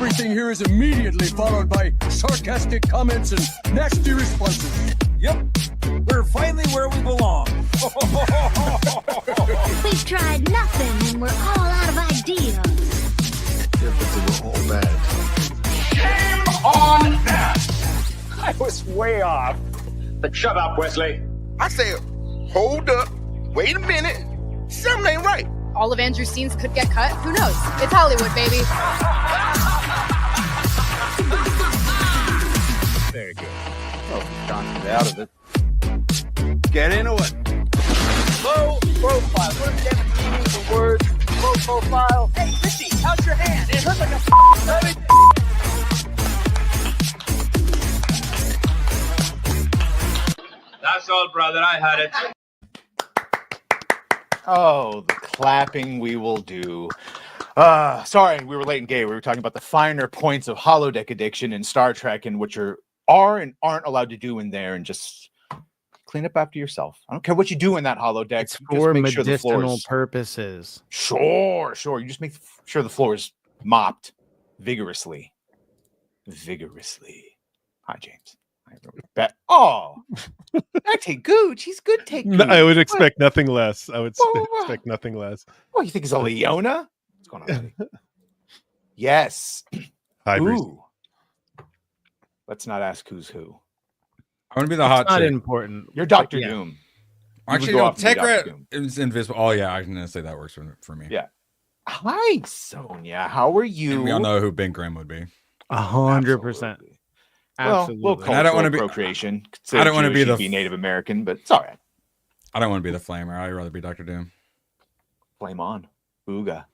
Everything here is immediately followed by sarcastic comments and nasty responses. Yep, we're finally where we belong. We've tried nothing and we're all out of ideas. Yeah, but they were all bad. Shame on that! I was way off. But shut up, Wesley. I said, hold up, wait a minute. Something ain't right. All of Andrew's scenes could get cut. Who knows? It's Hollywood, baby. Very good. Oh, John's out of it. Get into it. Low profile. What a damn TV for words. Low profile. Hey, Richie, how's your hand? It hurts like a That's all, brother. I had it. Oh, the clapping we will do. Sorry, we were late and gay. We were talking about the finer points of holodeck addiction in Star Trek and what you are and aren't allowed to do in there, and just clean up after yourself. I don't care what you do in that holodeck. It's for medicinal medicinal purposes. Sure. You just make sure the floor is mopped vigorously. Hi, James. Oh, I take Gooch. He's good. Take Gooch. I would expect nothing less. I would expect nothing less. What, you think he's a Leona? What's going on? Yes. Hi, Bruce. Ooh. Let's not ask who's who. I want to be the hot It's not chick. important. You're Dr. Yeah. Doom. Actually, no, Tegra is invisible. Oh, yeah, I'm going to say that works for me. Yeah. Hi, Sonia. How are you? And we all know who Big Grim would be. 100%. Absolutely. Well, And I don't want to be procreation. I don't want to be the Native American, but it's all right. I don't want to be the flamer. I'd rather be Dr. Doom. Flame on. Booga.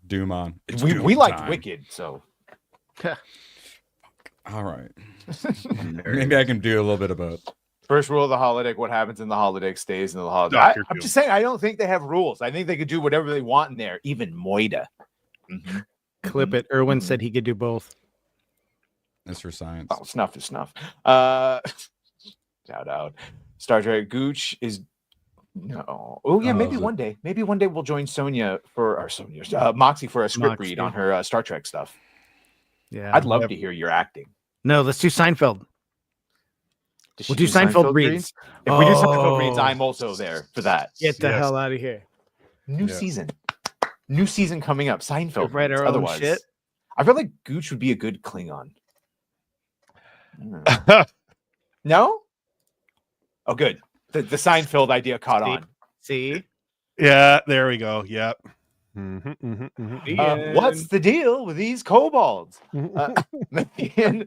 Doom on. It's We Doom liked time. Wicked, so. All right. Maybe I can do a little bit of both. First rule of the holodeck: what happens in the holodeck stays in the holodeck. Dr. I'm Doom. just saying, I don't think they have rules. I think they could do whatever they want in there, even Moida. Mm-hmm. Clip it. Erwin said he could do both. It's for science. Oh, snuff is snuff. Shout out. Star Trek Gooch is no. Oh yeah, maybe one day. Maybe one day we'll join Moxie for a script read on her Star Trek stuff. Yeah, I'd love to hear your acting. No, let's do Seinfeld. We'll do Seinfeld reads. If we do Seinfeld reads, I'm also there for that. Get the hell out of here. New season coming up. Seinfeld. Write our own Otherwise, shit. I feel like Gooch would be a good Klingon. No? Oh, good. The Seinfeld idea caught on. See? Yeah, there we go. Yep. What's the deal with these kobolds? Mathian,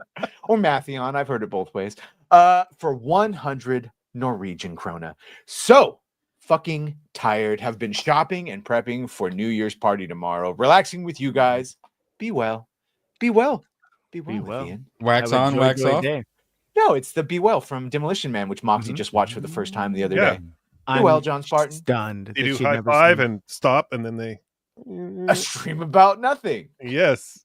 or Mathion, I've heard it both ways. For 100 Norwegian krona. So fucking tired. Have been shopping and prepping for New Year's party tomorrow. Relaxing with you guys. Be well. Be well. Be well. Mathian. Wax on, wax off. No, it's the Be Well from Demolition Man, which Moxie just watched for the first time the other day. Be I'm well, John Spartan. Stunned. They do high five and stop, and then they a stream about nothing. Yes.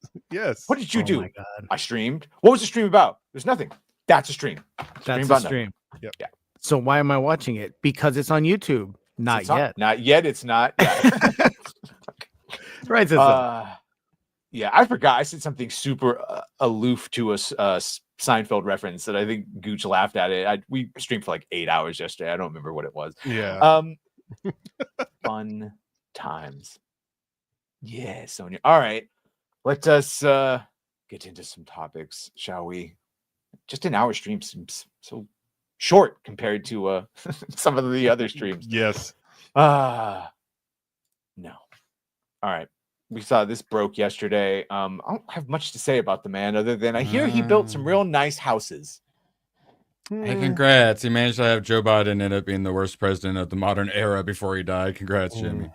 What did you do? My God. I streamed. What was the stream about? There's nothing. That's a stream. That's a stream. Yep. Yeah. So why am I watching it? Because it's on YouTube. Not yet. Not yet. It's not. Yeah. Right. Yeah, I forgot. I said something super aloof to a Seinfeld reference that I think Gooch laughed at it. We streamed for like 8 hours yesterday. I don't remember what it was. Yeah. Fun times. Yeah, Sonia. All right. Let us get into some topics, shall we? Just an hour stream seems so short compared to some of the other streams. Yes. No. All right. We saw this broke yesterday. I don't have much to say about the man other than I hear he built some real nice houses. Hey, congrats. He managed to have Joe Biden end up being the worst president of the modern era before he died. Congrats, Jimmy.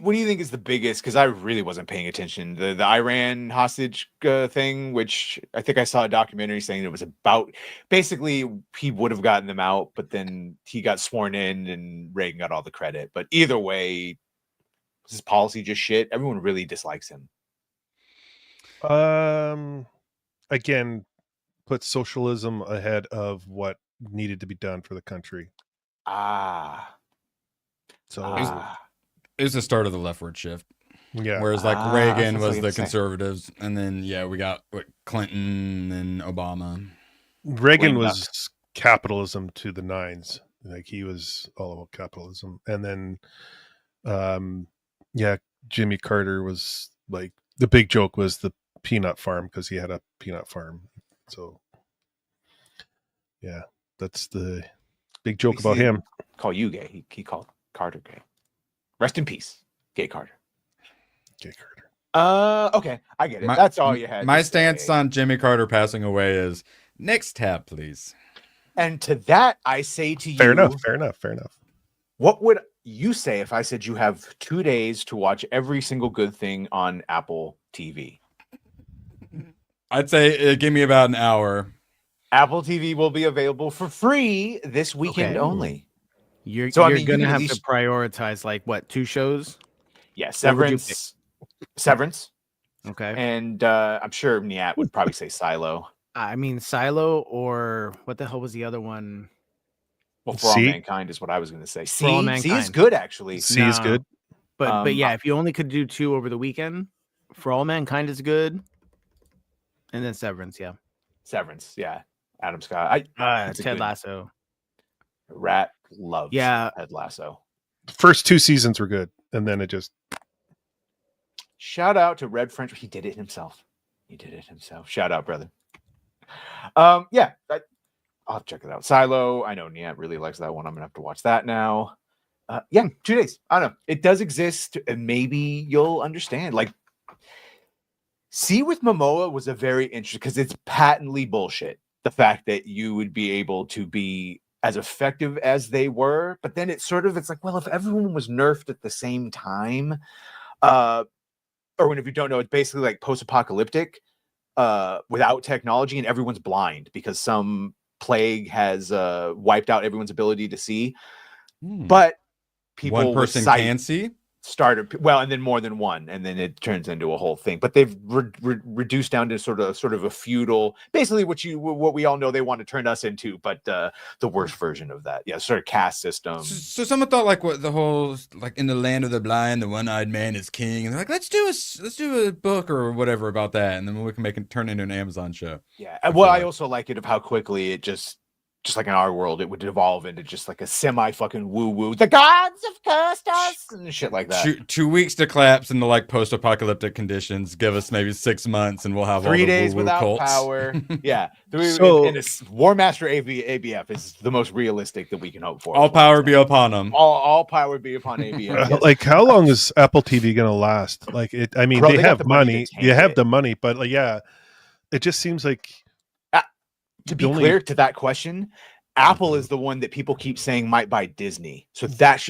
What do you think is the biggest? Because I really wasn't paying attention. The Iran hostage thing, which I think I saw a documentary saying it was about, basically he would have gotten them out, but then he got sworn in and Reagan got all the credit. But either way, his policy just shit. Everyone really dislikes him. Again, put socialism ahead of what needed to be done for the country. So it was the start of the leftward shift. Yeah. Whereas like Ah, Reagan that's what was I the was gonna say. conservatives, and then we got Clinton and Obama. Reagan Lame was capitalism to the nines. Like he was all about capitalism. And then Jimmy Carter was like, the big joke was the peanut farm because he had a peanut farm. So yeah, that's the big joke about him. Call you gay. He called Carter gay. Rest in peace, gay Carter. Gay Carter. Okay, I get it. That's all you had. My to stance say. on Jimmy Carter passing away is next tab, please. And to that, I say to you, Fair enough. What would you say if I said you have 2 days to watch every single good thing on Apple TV? I'd say give me about an hour. Apple TV will be available for free this weekend only. You're So, I mean, you gonna can at have least- to prioritize like what, 2 shows? Yeah, What would you Severance. Okay. And I'm sure Niat would probably say Silo. I mean Silo, or what the hell was the other one? Well, For All Mankind is what I was going to say. For All C is Mankind. good, actually. C is good. But yeah, if you only could do 2 over the weekend, For All Mankind is good. And then Severance, yeah. Severance, yeah. Adam Scott. Ted Lasso. Rat loves Ted Lasso. The first 2 seasons were good, and then it just. Shout out to Red French. He did it himself. Shout out, brother. Yeah, I'll have to check it out. Silo. I know Niat really likes that one. I'm gonna have to watch that now. 2 days. I don't know. It does exist, and maybe you'll understand. Like, See with Momoa was a very interesting because it's patently bullshit. The fact that you would be able to be as effective as they were, but then it's like, well, if everyone was nerfed at the same time, or if you don't know, it's basically like post-apocalyptic without technology, and everyone's blind because some plague has wiped out everyone's ability to see. But people one person can see. And then more than one, and then it turns into a whole thing. But they've reduced down to sort of a feudal, basically what we all know they want to turn us into, but the worst version of that. Yeah, sort of caste system. So someone thought like what the whole like in the land of the blind, the one-eyed man is king, and they're like, let's do a book or whatever about that, and then we can make it turn into an Amazon show. Yeah, well, I also like it of how quickly it just like in our world, it would evolve into just like a semi fucking woo woo. The gods have cursed us and shit like that. 2 weeks to collapse into like post-apocalyptic conditions. Give us maybe 6 months, and we'll have 3 all the days woo-woo without cults. power. Yeah, So- and War Master ABF is the most realistic that we can hope for. All power be upon them. All power be upon ABF. Yes. Like, how long is Apple TV going to last? Like, I mean, Bro, they they got have the money money. to tank You have it. the money, but like, yeah, it just seems like. To be clear to that question, Apple is the one that people keep saying might buy Disney. So that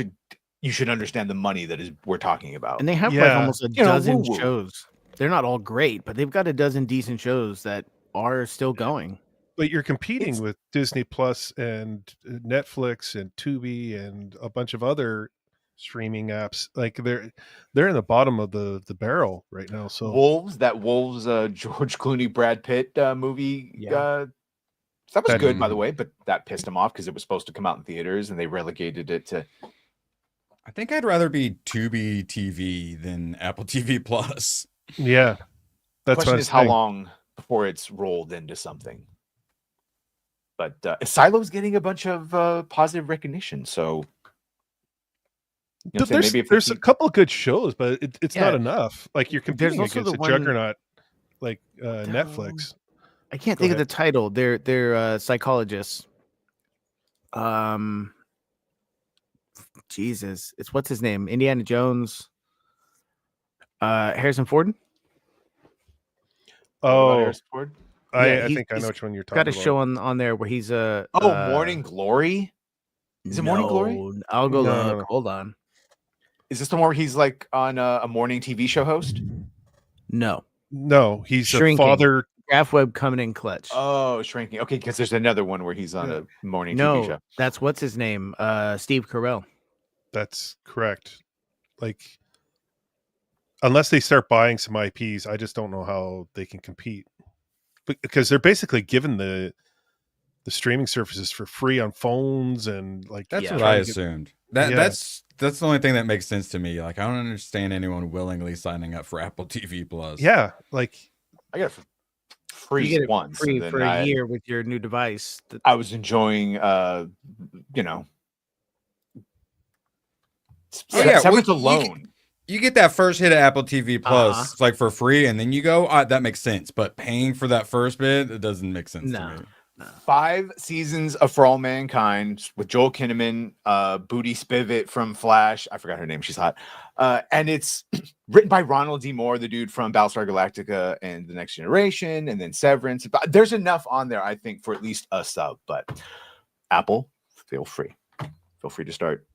you should understand the money that we're talking about. And they have like almost a dozen woo-woo. shows. They're not all great, but they've got a dozen decent shows that are still going. But you're competing with Disney Plus and Netflix and Tubi and a bunch of other streaming apps. Like they're in the bottom of the barrel right now. So Wolves George Clooney Brad Pitt movie. Yeah. That was good, by the way, but that pissed him off because it was supposed to come out in theaters and they relegated it to. I think I'd rather be Tubi TV than Apple TV Plus. yeah, that's Question what is how long before it's rolled into something. But Silo's getting a bunch of positive recognition, so. There's a couple of good shows, but it's not enough. Like you're competing also against the a one- juggernaut like Netflix. I can't Go think ahead. of the title. They're psychologists. Jesus, it's what's his name? Indiana Jones. Harrison Ford. Oh, Ford? I he's- think I know he's which one you're talking Got a about. show on there where he's Morning Glory. Is it Morning Glory? No, I'll go No. look. Hold on. Is this the one where he's like on a morning TV show host? No, No, he's Shrinking. a father. Graph Web coming in clutch. Oh, Shrinking. Okay, because there's another one where he's on a morning TV no, show. that's what's his name? Steve Carell. That's correct. Like, unless they start buying some IPs, I just don't know how they can compete. Because they're basically given the the streaming services for free on phones and like That's what I assumed. That's the only thing that makes sense to me. Like I don't understand anyone willingly signing up for Apple TV Plus. Yeah, like I got it for free You get it once. free and then for a year with your new device. I was enjoying, Severance alone. You get that first hit of Apple TV Plus like for free, and then you go, that makes sense. But paying for that first bit, it doesn't make sense to me. 5 seasons of For All Mankind with Joel Kinnaman, Booty Spivot from Flash. I forgot her name. She's hot. And it's written by Ronald D. Moore, the dude from Battlestar Galactica and The Next Generation, and then Severance. But there's enough on there, I think, for at least a sub. But Apple, feel free. Feel free to start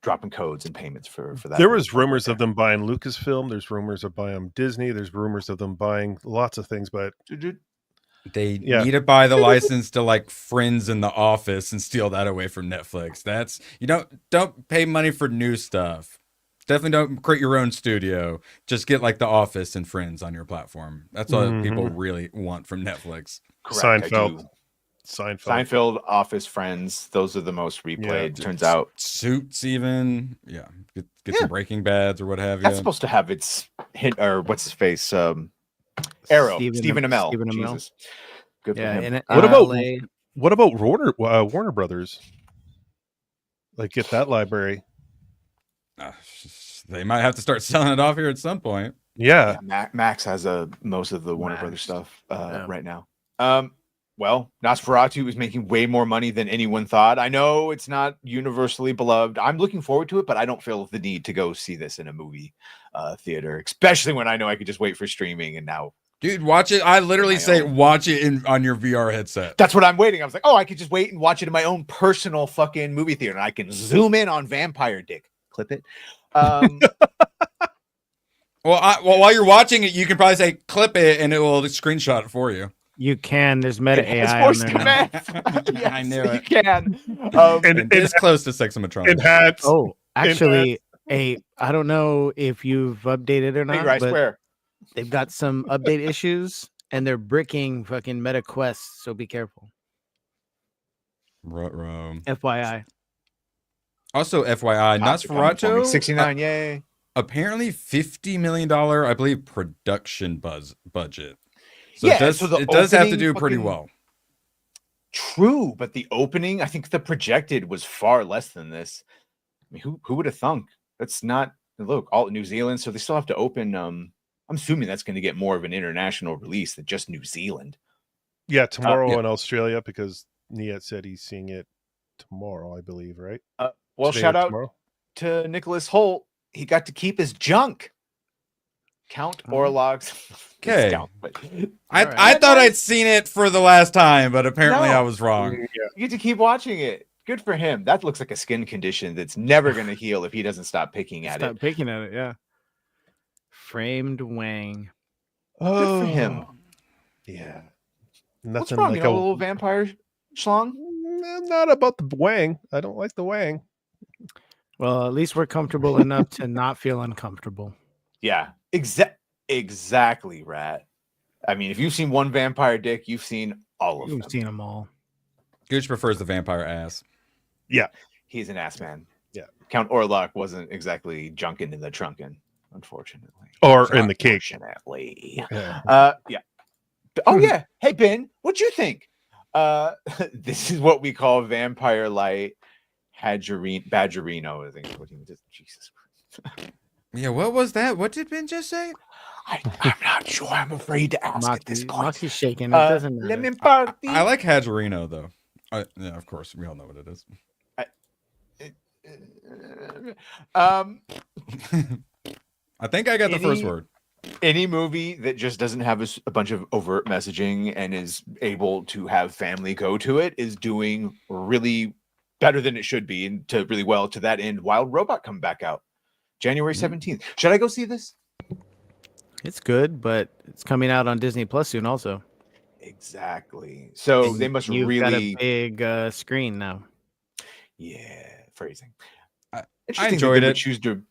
dropping codes and payments for that. There was rumors of them buying Lucasfilm. There's rumors of buying Disney. There's rumors of them buying lots of things, but they need to buy the license to like Friends in the Office and steal that away from Netflix. That's don't pay money for new stuff. Definitely don't create your own studio. Just get like The Office and Friends on your platform. That's all people really want from Netflix. Correct, Seinfeld, Office, Friends. Those are the most replayed. Turns out Suits, even get some Breaking Bads or what have you. that's supposed to have its hit, or what's his face? Arrow, Stephen Amell. Jesus, good for him. What about Warner Brothers? Like, get that library. They might have to start selling it off here at some point. Yeah, Max has most of the Warner Brothers stuff right now. Well, Nosferatu is making way more money than anyone thought. I know it's not universally beloved. I'm looking forward to it, but I don't feel the need to go see this in a movie theater, especially when I know I could just wait for streaming. And now, dude, watch it. I literally say watch it on your VR headset. That's what I'm waiting. I was like, I could just wait and watch it in my own personal fucking movie theater, and I can zoom in on Vampire Dick. Clip it. Well, while you're watching it, you can probably say clip it, and it will screenshot it for you. You can. There's meta AI on there now. Yes, I knew it. You can. And it's close to Sexomatron. Enhance. Oh, actually, I don't know if you've updated or not. I swear. They've got some update issues, and they're bricking fucking Meta Quest. So be careful. FYI. Also, FYI, Nosferatu 69. Yay! Apparently, $50 million, I believe, production budget. So Yeah, it does have to do pretty well. True, but the opening, I think the projected was far less than this. I mean, who would have thunk? That's not all New Zealand, so they still have to open. I'm assuming that's going to get more of an international release than just New Zealand. Yeah, tomorrow in Australia, because Niet said he's seeing it tomorrow, I believe, right? Well, Today shout or out tomorrow? to Nicholas Holt. He got to keep his junk. Count Orlog's. Okay. I thought I'd seen it for the last time, but apparently I was wrong. You get to keep watching it. Good for him. That looks like a skin condition that's never going to heal if he doesn't stop picking at it. Stop picking at it, yeah. Framed Wang. Good for him. Yeah. What's Nothing wrong? like You know, a little vampire schlong? Not about the wang. I don't like the wang. Well, at least we're comfortable enough to not feel uncomfortable. Yeah, exactly, Rat. I mean, if you've seen one vampire dick, you've seen all of them. You've seen them all. Gooch prefers the vampire ass. Yeah. He's an ass man. Yeah. Count Orlok wasn't exactly junkin' in the trunkin', unfortunately. Or in the cake. Unfortunately. Yeah. Yeah. Oh, yeah. Hey, Ben, what'd you think? This is what we call vampire light Badgerino, I think is what he was. Jesus Christ. Yeah, what was that? What did Ben just say? I'm not sure. I'm afraid to ask at this point. Moxie's shaking. It doesn't matter. Lemon party. I like Hadgerino, though. Yeah, of course. We all know what it is. I think I got the first word. Any movie that just doesn't have a bunch of overt messaging and is able to have family go to it is doing really better than it should be, and to really well to that end. Wild Robot come back out January 17th. Should I go see this? It's good, but it's coming out on Disney Plus soon also. Exactly. So they must You've really got a big screen now. Yeah, phrasing. I Interesting enjoyed that they would it. choose to.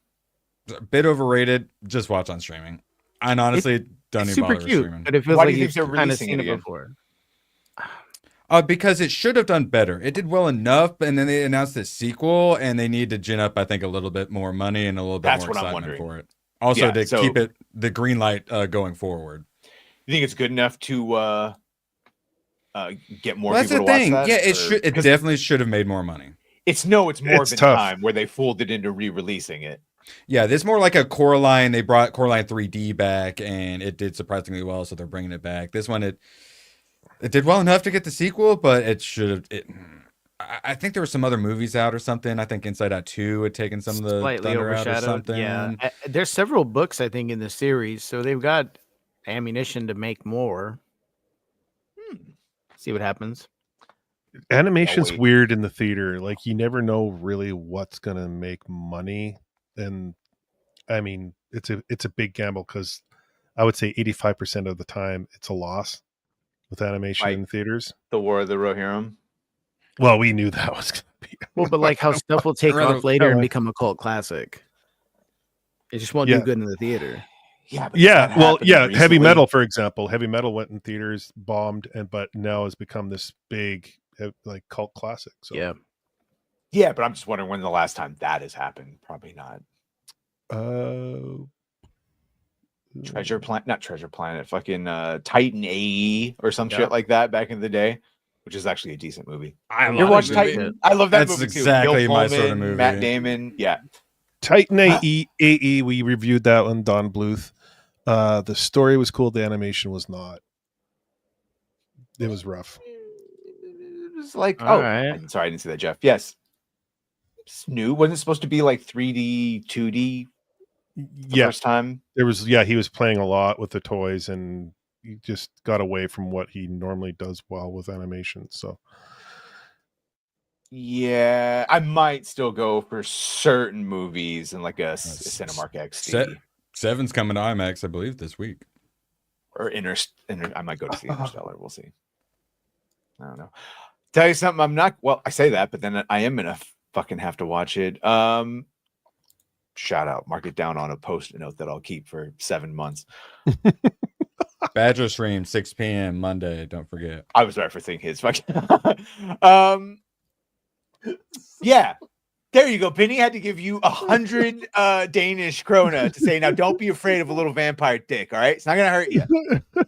A bit overrated. Just watch on streaming. And honestly, don't even Super bother cute, streaming. but it feels Why like do you think you've they're kind of releasing seen it it again? before. Because it should have done better. It did well enough, and then they announced a sequel, and they need to gin up, I think, a little bit more money and a little bit more excitement for it. Also, to keep it the green light going forward. You think it's good enough to get more That's people the to thing. watch that? Yeah, it definitely should have made more money. It's Morbid tough. Time where they fooled it into re-releasing it. Yeah, this is more like a Coraline. They brought Coraline 3D back, and it did surprisingly well, so they're bringing it back. This one, it did well enough to get the sequel, but it should have. I think there were some other movies out or something. I think Inside Out 2 had taken some of the Slightly thunder out or overshadowed. something. Yeah, there's several books I think in the series, so they've got ammunition to make more. See what happens. Animation's weird in the theater. Like you never know really what's gonna make money, and I mean it's a big gamble because I would say 85% of the time it's a loss with animation in theaters. The War of the Rohirrim. Well, we knew that was gonna be. Well, but like how stuff will take off later and become a cult classic. It just won't do good in the theater. Yeah. Well, Heavy Metal, for example. Heavy Metal went in theaters, bombed, but now has become this big like cult classic. So yeah, but I'm just wondering when the last time that has happened. Probably not. Not Treasure Planet, fucking Titan AE or some shit like that back in the day, which is actually a decent movie. You watch Titan? I love that movie too. Exactly Gil my Pullman, sort of movie. Matt Damon, Titan AE, we reviewed that one, Don Bluth. The story was cool, the animation was not. It was rough. It was like, I'm sorry, I didn't see that, Jeff. Yes. It's new. Wasn't it supposed to be like 3D, 2D first time? There was, he was playing a lot with the toys and he just got away from what he normally does well with animation. So yeah, I might still go for certain movies and like a Cinemark XD. 7's coming to IMAX, I believe, this week. Or I might go to see Interstellar. We'll see. I don't know. Tell you something, I'm not. Well, I say that, but then I am gonna fucking have to watch it. Shout out, mark it down on a post-it note that I'll keep for 7 months. Badger stream 6 p.m. Monday. Don't forget. I was referencing his fucking. Yeah. There you go, Penny. Had to give you 100 Danish krona to say, now don't be afraid of a little vampire dick, all right? It's not going to hurt you.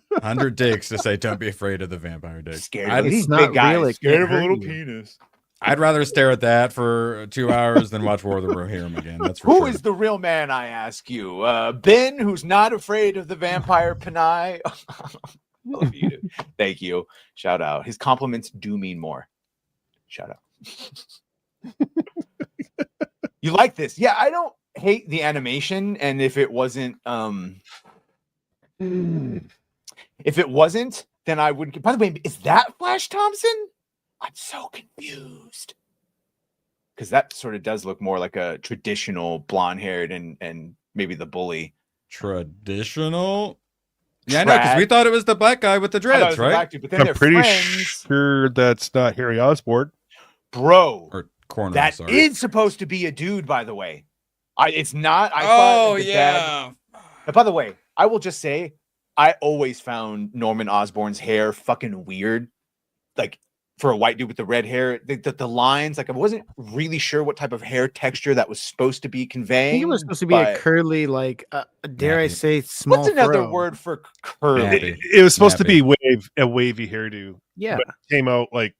100 dicks to say, don't be afraid of the vampire dick. Scared of these big guys. Scared of a little penis. I'd rather stare at that for 2 hours than watch War of the Rohirrim again. That's for Who is the real man, I ask you? Ben, who's not afraid of the vampire Panay? Love you, dude. Thank you. Shout out. His compliments do mean more. Shout out. You like this? Yeah, I don't hate the animation, and if it wasn't then I wouldn't. By the way, is that Flash Thompson? I'm so confused because that sort of does look more like a traditional blonde-haired and maybe the bully. Traditional? Yeah, I know, because we thought it was the black guy with the dreads, right? Dude, but then I'm pretty sure that's not Harry Osborn, bro. Or Cornell, that sorry. is supposed to be a dude, by the way. It's not. Yeah. But by the way, I will just say, I always found Norman Osborn's hair fucking weird. Like for a white dude with the red hair, the lines, like I wasn't really sure what type of hair texture that was supposed to be conveying. I think it was supposed to be a curly, like, dare I say, small. What's another fro. word for curly? It was supposed to be a wavy hairdo. Yeah. But it came out like.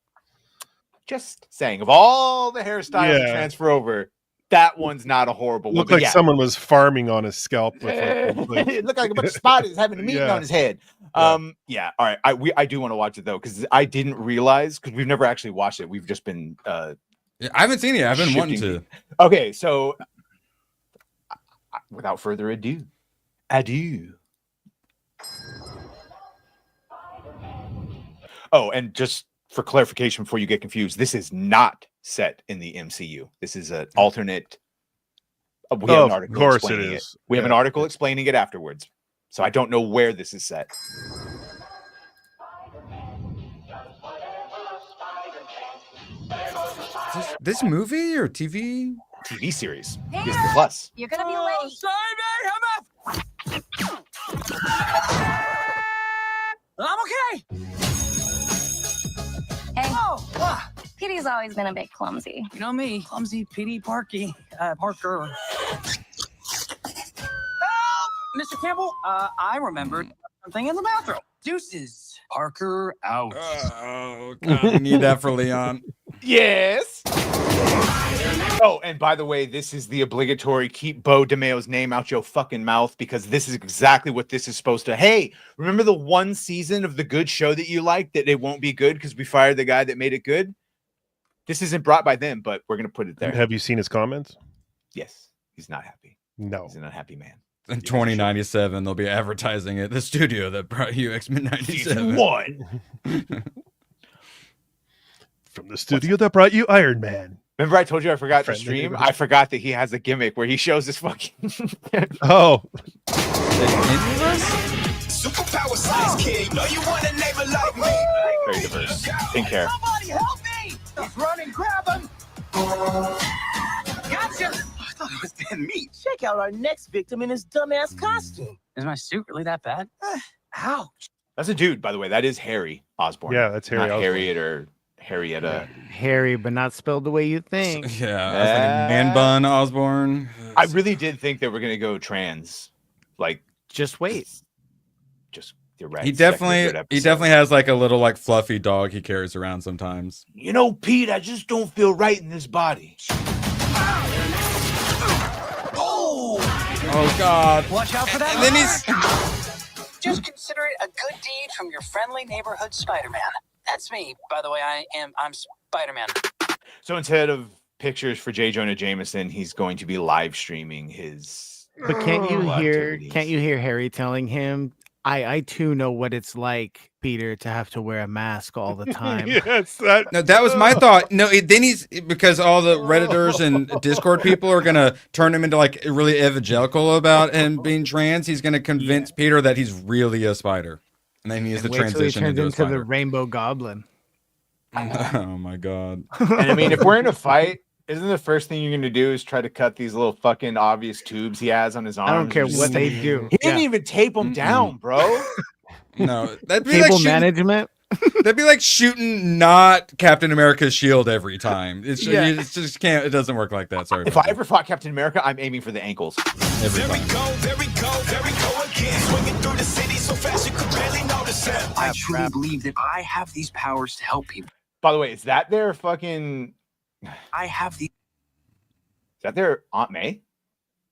Just saying, of all the hairstyles to transfer over, that one's not a horrible one. Looked like someone was farming on his scalp. With it looked like a bunch of spiders having a meeting on his head. All right. I do want to watch it though, because I didn't realize, because we've never actually watched it. We've just been I haven't seen it. I've been wanting to. Okay, so without further ado. Oh, and just for clarification, before you get confused, this is not set in the MCU. This is an alternate. We have an article explaining it. We have an article explaining it afterwards. So I don't know where this is set. This movie or TV? TV series. Disney Plus. You're gonna be late. I'm okay. He's always been a bit clumsy. You know me, clumsy, Parker. Help! Mr. Campbell, I remembered something in the bathroom. Deuces. Parker out. Oh, God, we need that for Leon. Yes. Oh, and by the way, this is the obligatory keep Bo DeMayo's name out your fucking mouth, because this is exactly what this is supposed to. Hey, remember the one season of the good show that you liked that it won't be good because we fired the guy that made it good? This isn't brought by them, but we're going to put it there. Have you seen his comments? Yes. He's not happy. No. He's an unhappy man. In 2097, they'll be advertising it. The studio that brought you X-Men 97. Season 1. From the studio that brought you Iron Man. Remember I told you I forgot to stream? I forgot that he has a gimmick where he shows his fucking... Oh. Superpower size kid. No, you want a neighbor like me. Very diverse. Pink hair. Somebody help me! He's running, grab him! Gotcha! I thought it was dead meat. Check out our next victim in his dumbass costume. Is my suit really that bad? Ouch. That's a dude, by the way. That is Harry Osborn. Yeah, that's Harry Not Osborn. Harriet or Harrietta. Harry, but not spelled the way you think. Yeah, I was thinking Man Bun Osborn. I really did think they were going to go trans. Like, just wait. Just you're right. He definitely has like a little like fluffy dog he carries around sometimes. You know, Pete, I just don't feel right in this body. Oh God! Watch out for that. And then he's just consider it a good deed from your friendly neighborhood Spider-Man. That's me, by the way. I'm Spider-Man. So instead of pictures for J. Jonah Jameson, he's going to be live streaming his. But can't you hear Harry telling him, I too know what it's like, Peter, to have to wear a mask all the time. Yes, that was my thought. No, then he's because all the Redditors and Discord people are gonna turn him into like really evangelical about him being trans. He's gonna convince Peter that he's really a spider, and then he has the transition into a spider. The Rainbow Goblin. Oh my God! And I mean, if we're in a fight, isn't the first thing you're going to do is try to cut these little fucking obvious tubes he has on his arms? I don't care what they do. He didn't even tape them down, bro. No, that'd be Cable like management. That'd be like shooting not Captain America's shield every time. It's just can't. It doesn't work like that. Sorry. If I ever fought Captain America, I'm aiming for the ankles. Every time. There we go again. Swinging through the city so fast you could barely notice it. I truly believe that I have these powers to help people. By the way, is that their fucking? I have the. Is that their Aunt May?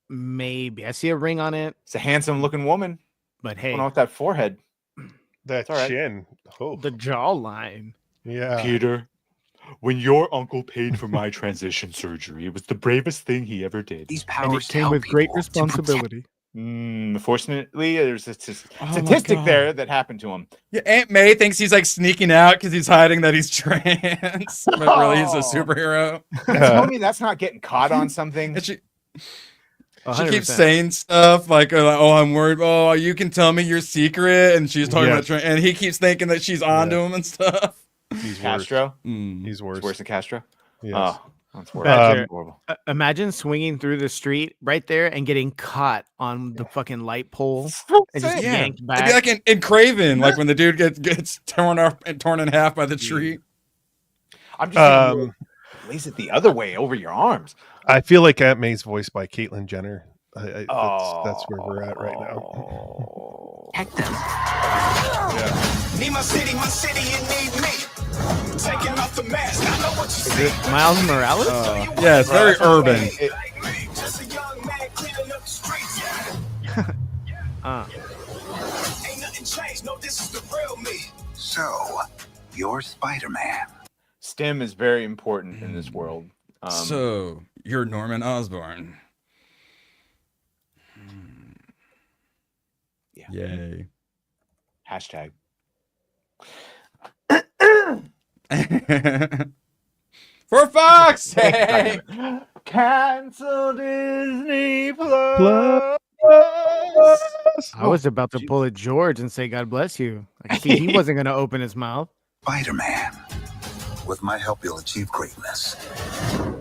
Maybe I see a ring on it. It's a handsome-looking woman, but hey, with that forehead, that chin, the jawline. Yeah, Peter. When your uncle paid for my transition surgery, it was the bravest thing he ever did. These powers came with great responsibility. Fortunately, there's a statistic there that happened to him. Yeah, Aunt May thinks he's like sneaking out because he's hiding that he's trans, but really he's a superhero. Tell me that's not getting caught on something. And she keeps saying stuff like, "Oh, I'm worried. Oh, you can tell me your secret," and she's talking about trans, and he keeps thinking that she's onto him and stuff. He's Castro. He's worse. It's worse than Castro. Yes. Oh, that's horrible. Horrible. Imagine swinging through the street right there and getting caught on the fucking light pole and just yanked back. It'd be like in Craven, like when the dude gets torn up and torn in half by the tree. I'm just lace it the other way over your arms. I feel like Aunt May's voiced by Caitlyn Jenner. That's where we're at right now. Heck them. Need my city, you need me. Taking off the mask, I know what you see. Miles Morales? Yeah, it's very urban. Just a young man cleaning up the streets. Ain't nothing changed, no, this is the real me. So, you're Spider-Man. STEM is very important in this world. So, you're Norman Osborn. Yeah. Yay. Hashtag. For fuck's sake! Cancel Disney Plus. I was about to pull a George and say God bless you. I could see he wasn't going to open his mouth. Spider-Man. With my help, you'll achieve greatness.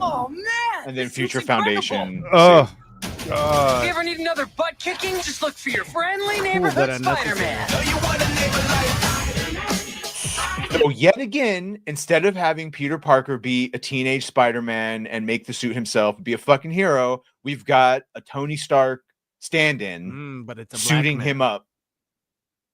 Oh man! And then Future Foundation. Oh. If you ever need another butt kicking, just look for your friendly neighborhood Spider-Man. So yet again, instead of having Peter Parker be a teenage Spider-Man and make the suit himself, be a fucking hero, we've got a Tony Stark stand-in, but it's a suiting him up.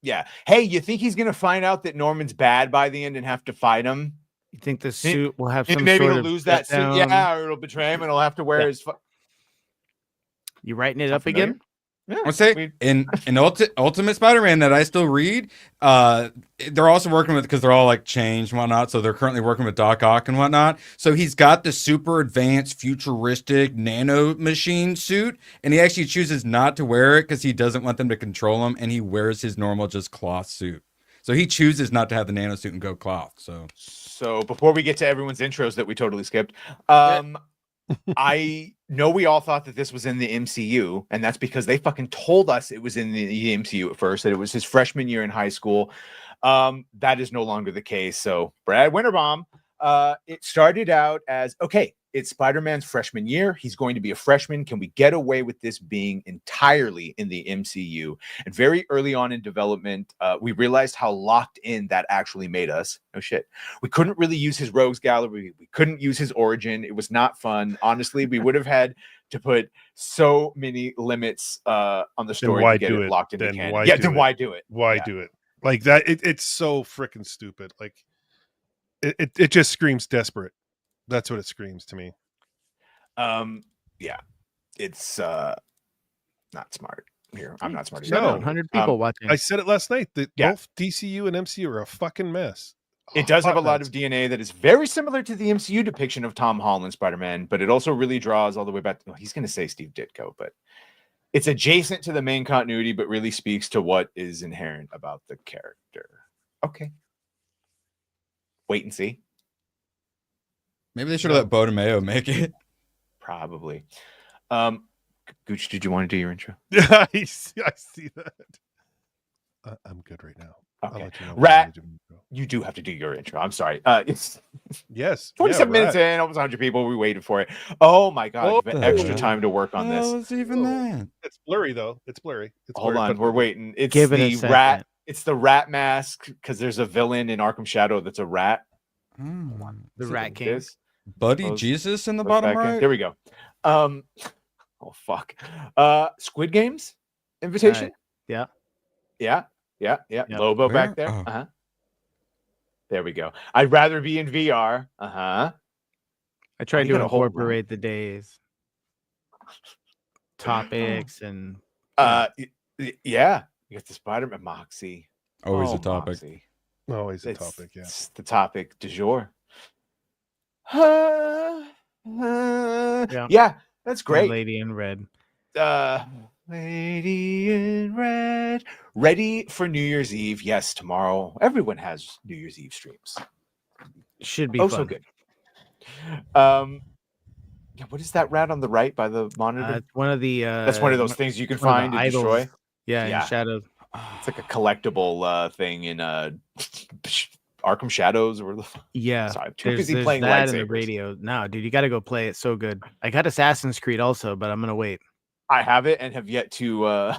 Yeah. Hey, you think he's gonna find out that Norman's bad by the end and have to fight him? You think the suit will have some maybe sort he'll of lose that suit? down? Yeah, or it'll betray him and he'll have to wear his. You writing it up again? Yeah, I'll say in Ultimate Spider-Man that I still read, they're also working with, because they're all like changed and whatnot, so they're currently working with Doc Ock and whatnot. So he's got the super advanced futuristic nano machine suit, and he actually chooses not to wear it because he doesn't want them to control him, and he wears his normal just cloth suit. So he chooses not to have the nano suit and go cloth. So before we get to everyone's intros that we totally skipped, I know we all thought that this was in the MCU, and that's because they fucking told us it was in the MCU at first, that it was his freshman year in high school. That is no longer the case. So Brad Winterbaum, it started out as, okay, it's Spider-Man's freshman year. He's going to be a freshman. Can we get away with this being entirely in the MCU? And very early on in development, we realized how locked in that actually made us. No shit. We couldn't really use his rogues gallery. We couldn't use his origin. It was not fun. Honestly, we would have had to put so many limits on the story to get it locked into canon. Then why do it? Why do it? Like that, it's so freaking stupid. Like it just screams desperate. That's what it screams to me. Yeah, it's not smart here. I'm not smart. No, 100 people watching. I said it last night that both DCU and MCU are a fucking mess. It does have a lot of DNA that is very similar to the MCU depiction of Tom Holland Spider-Man, but it also really draws all the way back. Well, he's going to say Steve Ditko, but it's adjacent to the main continuity, but really speaks to what is inherent about the character. Okay. Wait and see. Maybe they should have let Bo DeMayo make it. Probably. Gooch, did you want to do your intro? Yeah, I see that. I'm good right now. Okay. I'll let you know Rat, you do have to do your intro. I'm sorry. It's yes, 27 minutes in, almost 100 people. We waited for it. Oh my god, you've had extra time to work on this. What's even that? It's blurry though. It's blurry. Hold on, we're waiting. It's Give it the a second. rat. It's the rat mask because there's a villain in Arkham Shadow that's a rat. The Rat King. Buddy Jesus in the bottom right. There we go. Oh fuck. Squid Games invitation. Yeah. Lobo back there. Oh. There we go. I'd rather be in VR. I tried to incorporate the days, topics, and yeah. You got the Spider-Man Moxie. Always a topic. Moxie. Always a topic. Yeah. It's the topic du jour. Yeah, that's great. Lady in Red. Lady in Red. Ready for New Year's Eve. Yes, tomorrow. Everyone has New Year's Eve streams. Should be fun. So good. What is that rat on the right by the monitor? One of the that's one of those things you can find and destroy. Yeah, in Shadow. It's like a collectible thing in Arkham Shadows or sorry, I'm too busy playing that lightsabers. in the radio. No, dude, you got to go play it. So good. I got Assassin's Creed also, but I'm gonna wait. I have it and have yet to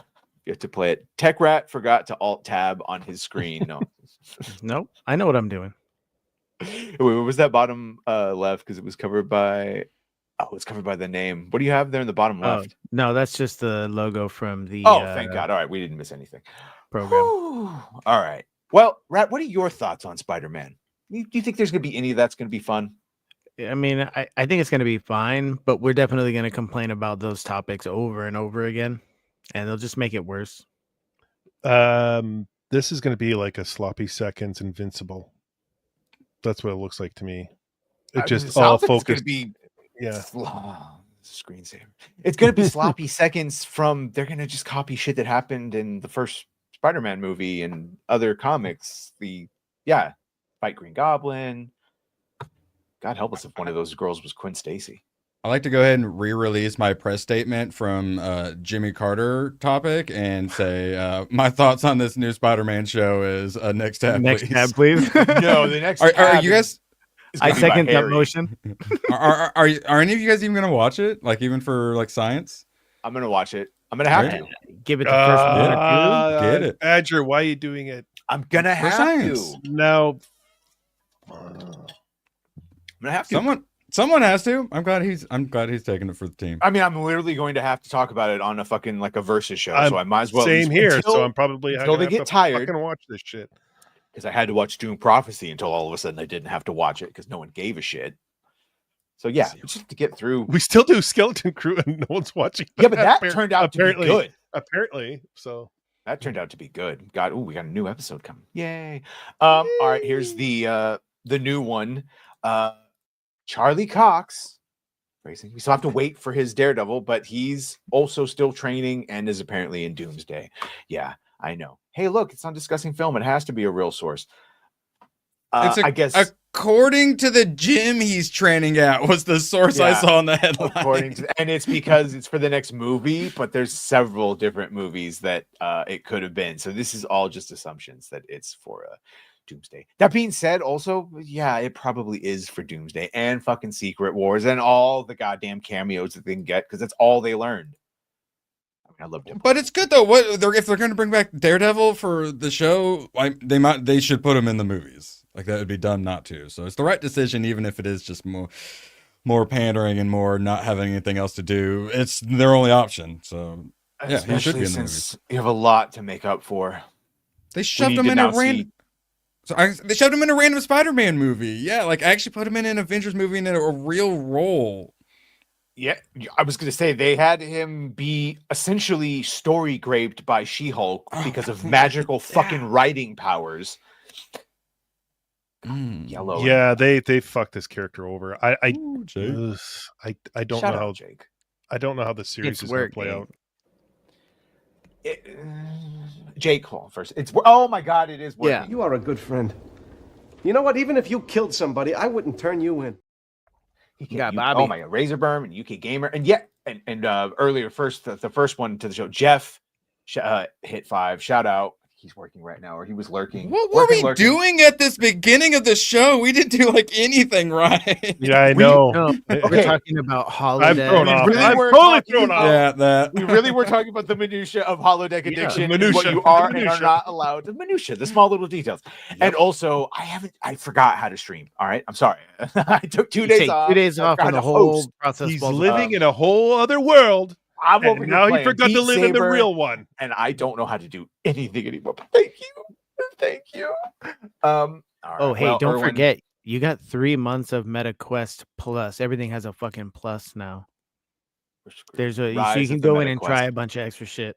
play it. Tech Rat forgot to alt tab on his screen. No, nope. I know what I'm doing. Wait, what was that bottom left? Because it was covered by. Oh, it's covered by the name. What do you have there in the bottom left? No, that's just the logo from the. Oh, thank God! All right, we didn't miss anything. Program. All right. Well, Rat, what are your thoughts on Spider-Man? Do you think there's going to be any that's going to be fun? I mean, I think it's going to be fine, but we're definitely going to complain about those topics over and over again, and they'll just make it worse. This is going to be like a sloppy seconds Invincible. That's what it looks like to me. It just all focused. Yeah. Screensaver. It's going to be sloppy seconds from. They're going to just copy shit that happened in the first Spider-Man movie and other comics. Fight Green Goblin. God help us if one of those girls was Gwen Stacy. I'd like to go ahead and re-release my press statement from Jimmy Carter topic and say my thoughts on this new Spider-Man show is next tab, next please. tab, please. No, the next. Are you guys? I second that motion. Are any of you guys even gonna watch it? Like even for like science? I'm gonna watch it. I'm gonna have to give it the first minute. Get it, Badger. Why are you doing it? I'm gonna have to. No, I'm gonna have to. Someone has to. I'm glad he's taking it for the team. I mean, I'm literally going to have to talk about it on a fucking like a versus show, so I might as well. Same here. So I'm probably until they get tired. Fucking watch this shit. Because I had to watch Doom Prophecy until all of a sudden I didn't have to watch it because no one gave a shit. So yeah, just to get through. We still do Skeleton Crew and no one's watching. Yeah, but that turned out to be good. Apparently, so that turned out to be good. God, we got a new episode coming. Yay! All right, here's the new one. Charlie Cox. We still have to wait for his Daredevil, but he's also still training and is apparently in Doomsday. Yeah, I know. Hey, look, it's on Discussing Film. It has to be a real source. I guess according to the gym he's training at was the source I saw in the headline. And it's because it's for the next movie, but there's several different movies that it could have been. So this is all just assumptions that it's for Doomsday. That being said, also, yeah, it probably is for Doomsday and fucking Secret Wars and all the goddamn cameos that they can get because that's all they learned. I loved it. But it's good though. If they're going to bring back Daredevil for the show, they should put him in the movies. Like that would be dumb not to. So it's the right decision, even if it is just more pandering and more not having anything else to do. It's their only option. So yeah, he should be in the movies. You have a lot to make up for. They shoved him in a random. They shoved him in a random Spider-Man movie. Yeah, like I actually put him in an Avengers movie in a real role. Yeah, I was going to say they had him be essentially story graped by She-Hulk because of magical fucking writing powers. Yellow. Yeah, they fucked this character over. I don't know how Jake. I don't know how the series is going to play out. Jake, call first. Oh my god, it is working. Yeah, you are a good friend. You know what? Even if you killed somebody, I wouldn't turn you in. Bobby. Oh my god, Razorburn and UK Gamer, and earlier the first one to the show, Jeff hit 5. Shout out. He's working right now, or he was lurking. What were we doing at this beginning of the show? We didn't do like anything right. Yeah, I know. We're talking about holodeck. I'm thrown off. I'm totally thrown off. Yeah, that. We really were talking about the minutia of holodeck addiction, and what you are and are not allowed. The minutia, the small little details. Yep. And also, I forgot how to stream. All right, I'm sorry. I took 2 days off. 2 days off, and the whole process. He's living in a whole other world. I'm over here now he forgot to live in the real one, and I don't know how to do anything anymore. But thank you. Right, don't forget, you got 3 months of MetaQuest Plus. Everything has a fucking plus now. There's so you can go in and try a bunch of extra shit.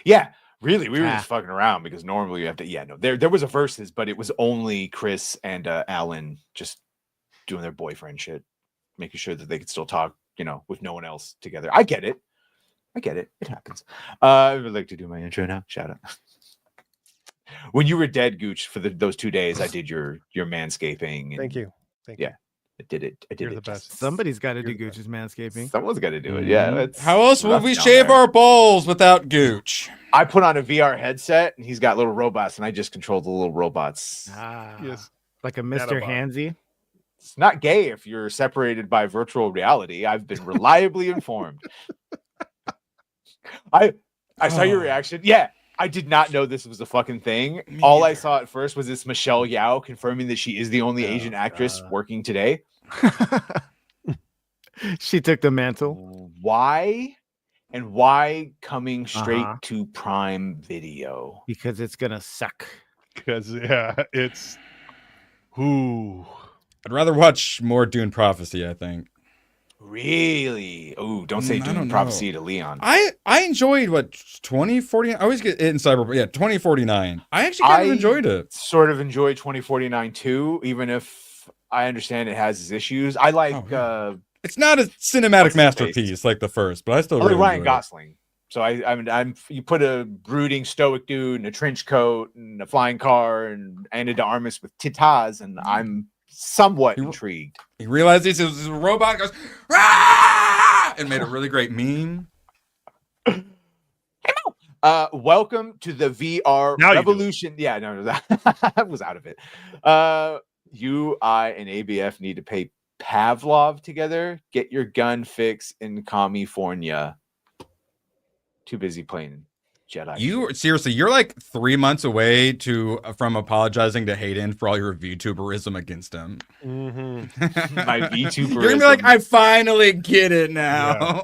Yeah, really, we were just fucking around because normally you have to. Yeah, no, there was a versus, but it was only Chris and Alan just doing their boyfriend shit, making sure that they could still talk. With no one else together. I get it. It happens. I would like to do my intro now. Shout out. When you were dead, Gooch, for those 2 days, I did your manscaping. Thank you. I did it. You're the best. Somebody's got to do Gooch's manscaping. Someone's got to do it. Yeah. How else would we shave our balls without Gooch? I put on a VR headset, and he's got little robots, and I just control the little robots. Yes. Like a Mr. Handsy. It's not gay if you're separated by virtual reality. I've been reliably informed. I saw your reaction. Yeah, I did not know this was a fucking thing. All I saw at first was this Michelle Yao confirming that she is the only Asian actress working today. She took the mantle. Why? And why coming straight to Prime Video? Because it's gonna suck. Because it's I'd rather watch more Dune Prophecy, I think. Really? Oh, don't say Dune Prophecy to Leon. I enjoyed 2049. I always get it in Cyber. Yeah, 2049. I actually kind of enjoyed it. Sort of enjoyed 2049 too, even if I understand it has its issues. I like. It's not a cinematic masterpiece like the first, but I still really Ryan Gosling. So I'm you put a brooding stoic dude in a trench coat and a flying car and Anna de Armas with titas, and I'm somewhat intrigued. He realized this was a robot, goes Rah! And made a really great meme. Welcome to the VR revolution. Yeah, no, that was out of it. You, I, and ABF need to pay Pavlov together. Get your gun fix in California. Too busy playing Jedi. You're like 3 months away from apologizing to Hayden for all your VTuberism against him. Mm-hmm. My VTuberism. You're gonna be like, I finally get it now. Yeah.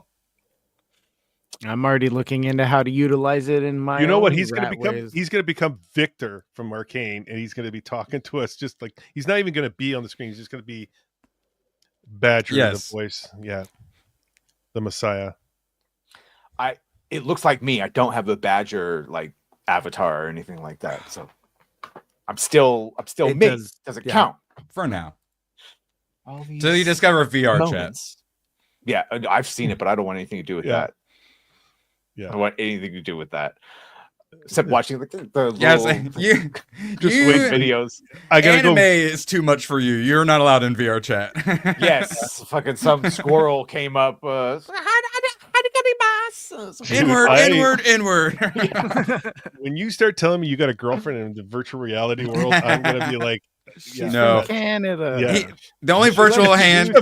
I'm already looking into how to utilize it in my. You know what own he's going to rat become? ways. He's going to become Victor from Arcane, and he's going to be talking to us just like he's not even going to be on the screen. He's just going to be Badger, the voice. Yeah, the Messiah. It looks like me. I don't have a Badger like avatar or anything like that, so I'm still me. Doesn't count for now. All So you discover VR moments. Yeah, I've seen it, but I don't want anything to do with that. Yeah, I don't want anything to do with that. Except watching the wait videos. Anime is too much for you. You're not allowed in VR chat. Yes, fucking some squirrel came up. Inward. When you start telling me you got a girlfriend in the virtual reality world, I'm gonna be like, no, Canada. Yeah. The only virtual hand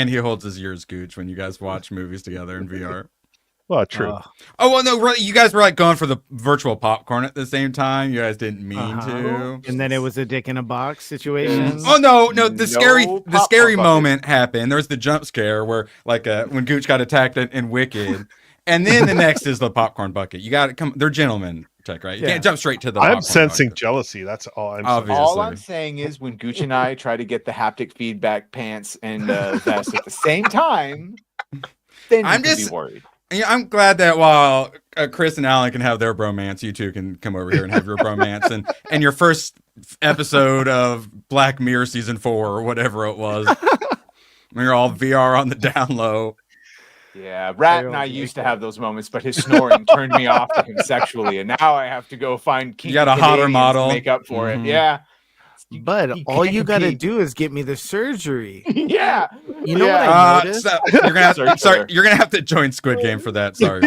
he holds is yours, Gooch. When you guys watch movies together in VR. Well, true. Oh well, no, really, you guys were like going for the virtual popcorn at the same time. You guys didn't mean to, and then it was a dick in a box situation. Oh no, the scary moment happened. There's the jump scare where like when Gooch got attacked in Wicked, and then the next is the popcorn bucket. You got to come. They're gentlemen, Tech, right? You can't jump straight to the. I'm sensing jealousy. That's all I'm. Obviously. All I'm saying is when Gooch and I try to get the haptic feedback pants and vest at the same time, then I'm just be worried. Yeah, I'm glad that while Chris and Alan can have their bromance, you two can come over here and have your bromance, and your first episode of Black Mirror season 4 or whatever it was, when you're all VR on the down low. Yeah, Rat and I used to have those moments, but his snoring turned me off to him sexually, and now I have to go find. You got a hotter model to make up for it. Yeah. But all you got to do is get me the surgery. Yeah. You know what I noticed? You're gonna have to join Squid Game for that. Sorry,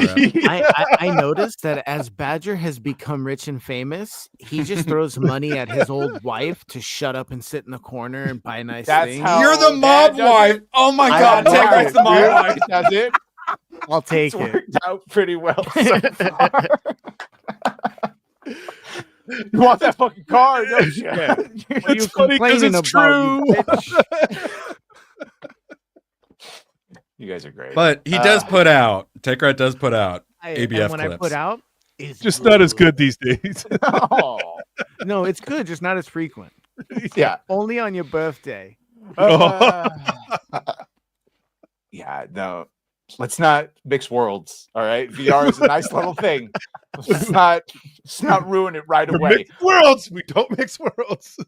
I noticed that as Badger has become rich and famous, he just throws money at his old wife to shut up and sit in the corner and buy nice things. You're the mob wife. Oh my God, Tegra's the mob wife. That's it. I'll take it. Worked out pretty well so far. You want that fucking car, don't you? Yeah. What are you complaining about? True. You guys are great. But he does put out. Tegra does put out ABF when clips. I put out, it's just not as good these days. No, it's good, just not as frequent. Yeah, only on your birthday. Yeah, no. Let's not mix worlds. All right, VR is a nice little thing. Let's not ruin it right away. Mix worlds. We don't mix worlds.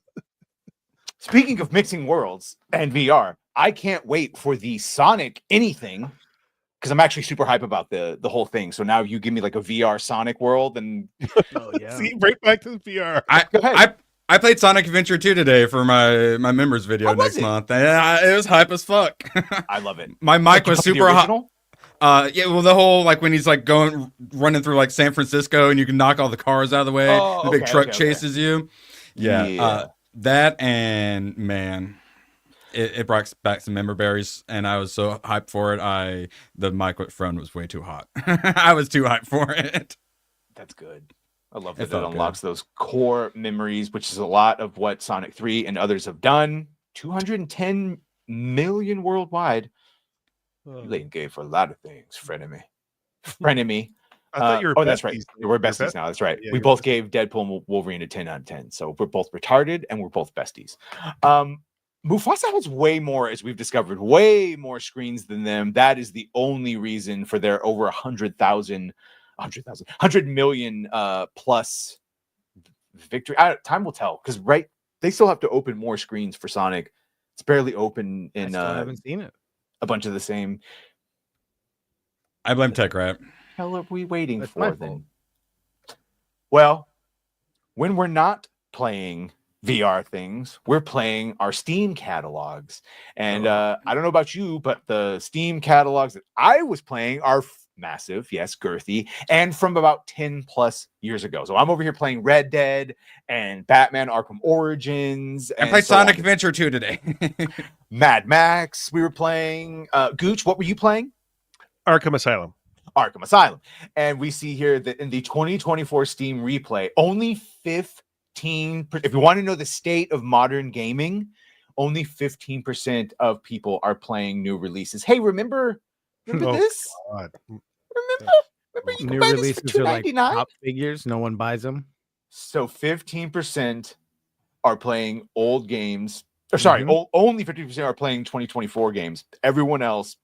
Speaking of mixing worlds and VR, I can't wait for the Sonic anything because I'm actually super hype about the whole thing. So now you give me like a VR Sonic world and see right back to the VR. I played Sonic Adventure 2 today for my members video next month. It was hype as fuck. I love it. My mic was super hot. Yeah, well, the whole like when he's like running through like San Francisco and you can knock all the cars out of the way. The big truck chases you. Yeah. That and man, it brought back some member berries, and I was so hyped for it. The mic front was way too hot. I was too hyped for it. That's good. I love that it unlocks those core memories, which is a lot of what Sonic 3 and others have done. 210 million worldwide. You laying gay for a lot of things, frenemy. I thought you were that's right. We're besties now. That's right. We both gave Deadpool and Wolverine a 10 out of 10. So we're both retarded and we're both besties. Mufasa has way more, as we've discovered, way more screens than them. That is the only reason for their over 100 million plus victory. Time will tell, because they still have to open more screens for Sonic. It's barely open in. I haven't seen it. A bunch of the same. I blame Tech Rat. Hell are we waiting for then? Well, when we're not playing VR things, we're playing our Steam catalogs. And I don't know about you, but the Steam catalogs that I was playing are massive, yes, girthy, and from about 10 plus years ago. So I'm over here playing Red Dead and Batman Arkham Origins. I played Sonic Adventure 2 today. Mad Max, we were playing. Gooch, what were you playing? Arkham Asylum. Arkham Asylum. And we see here that in the 2024 Steam replay, only 15%, if you want to know the state of modern gaming, only 15% of people are playing new releases. Hey, remember this? God. Remember you New can buy this releases for are like $2.99? top figures. No one buys them. So 15% are playing old games. Or sorry, only 50% are playing 2024 games. Everyone else,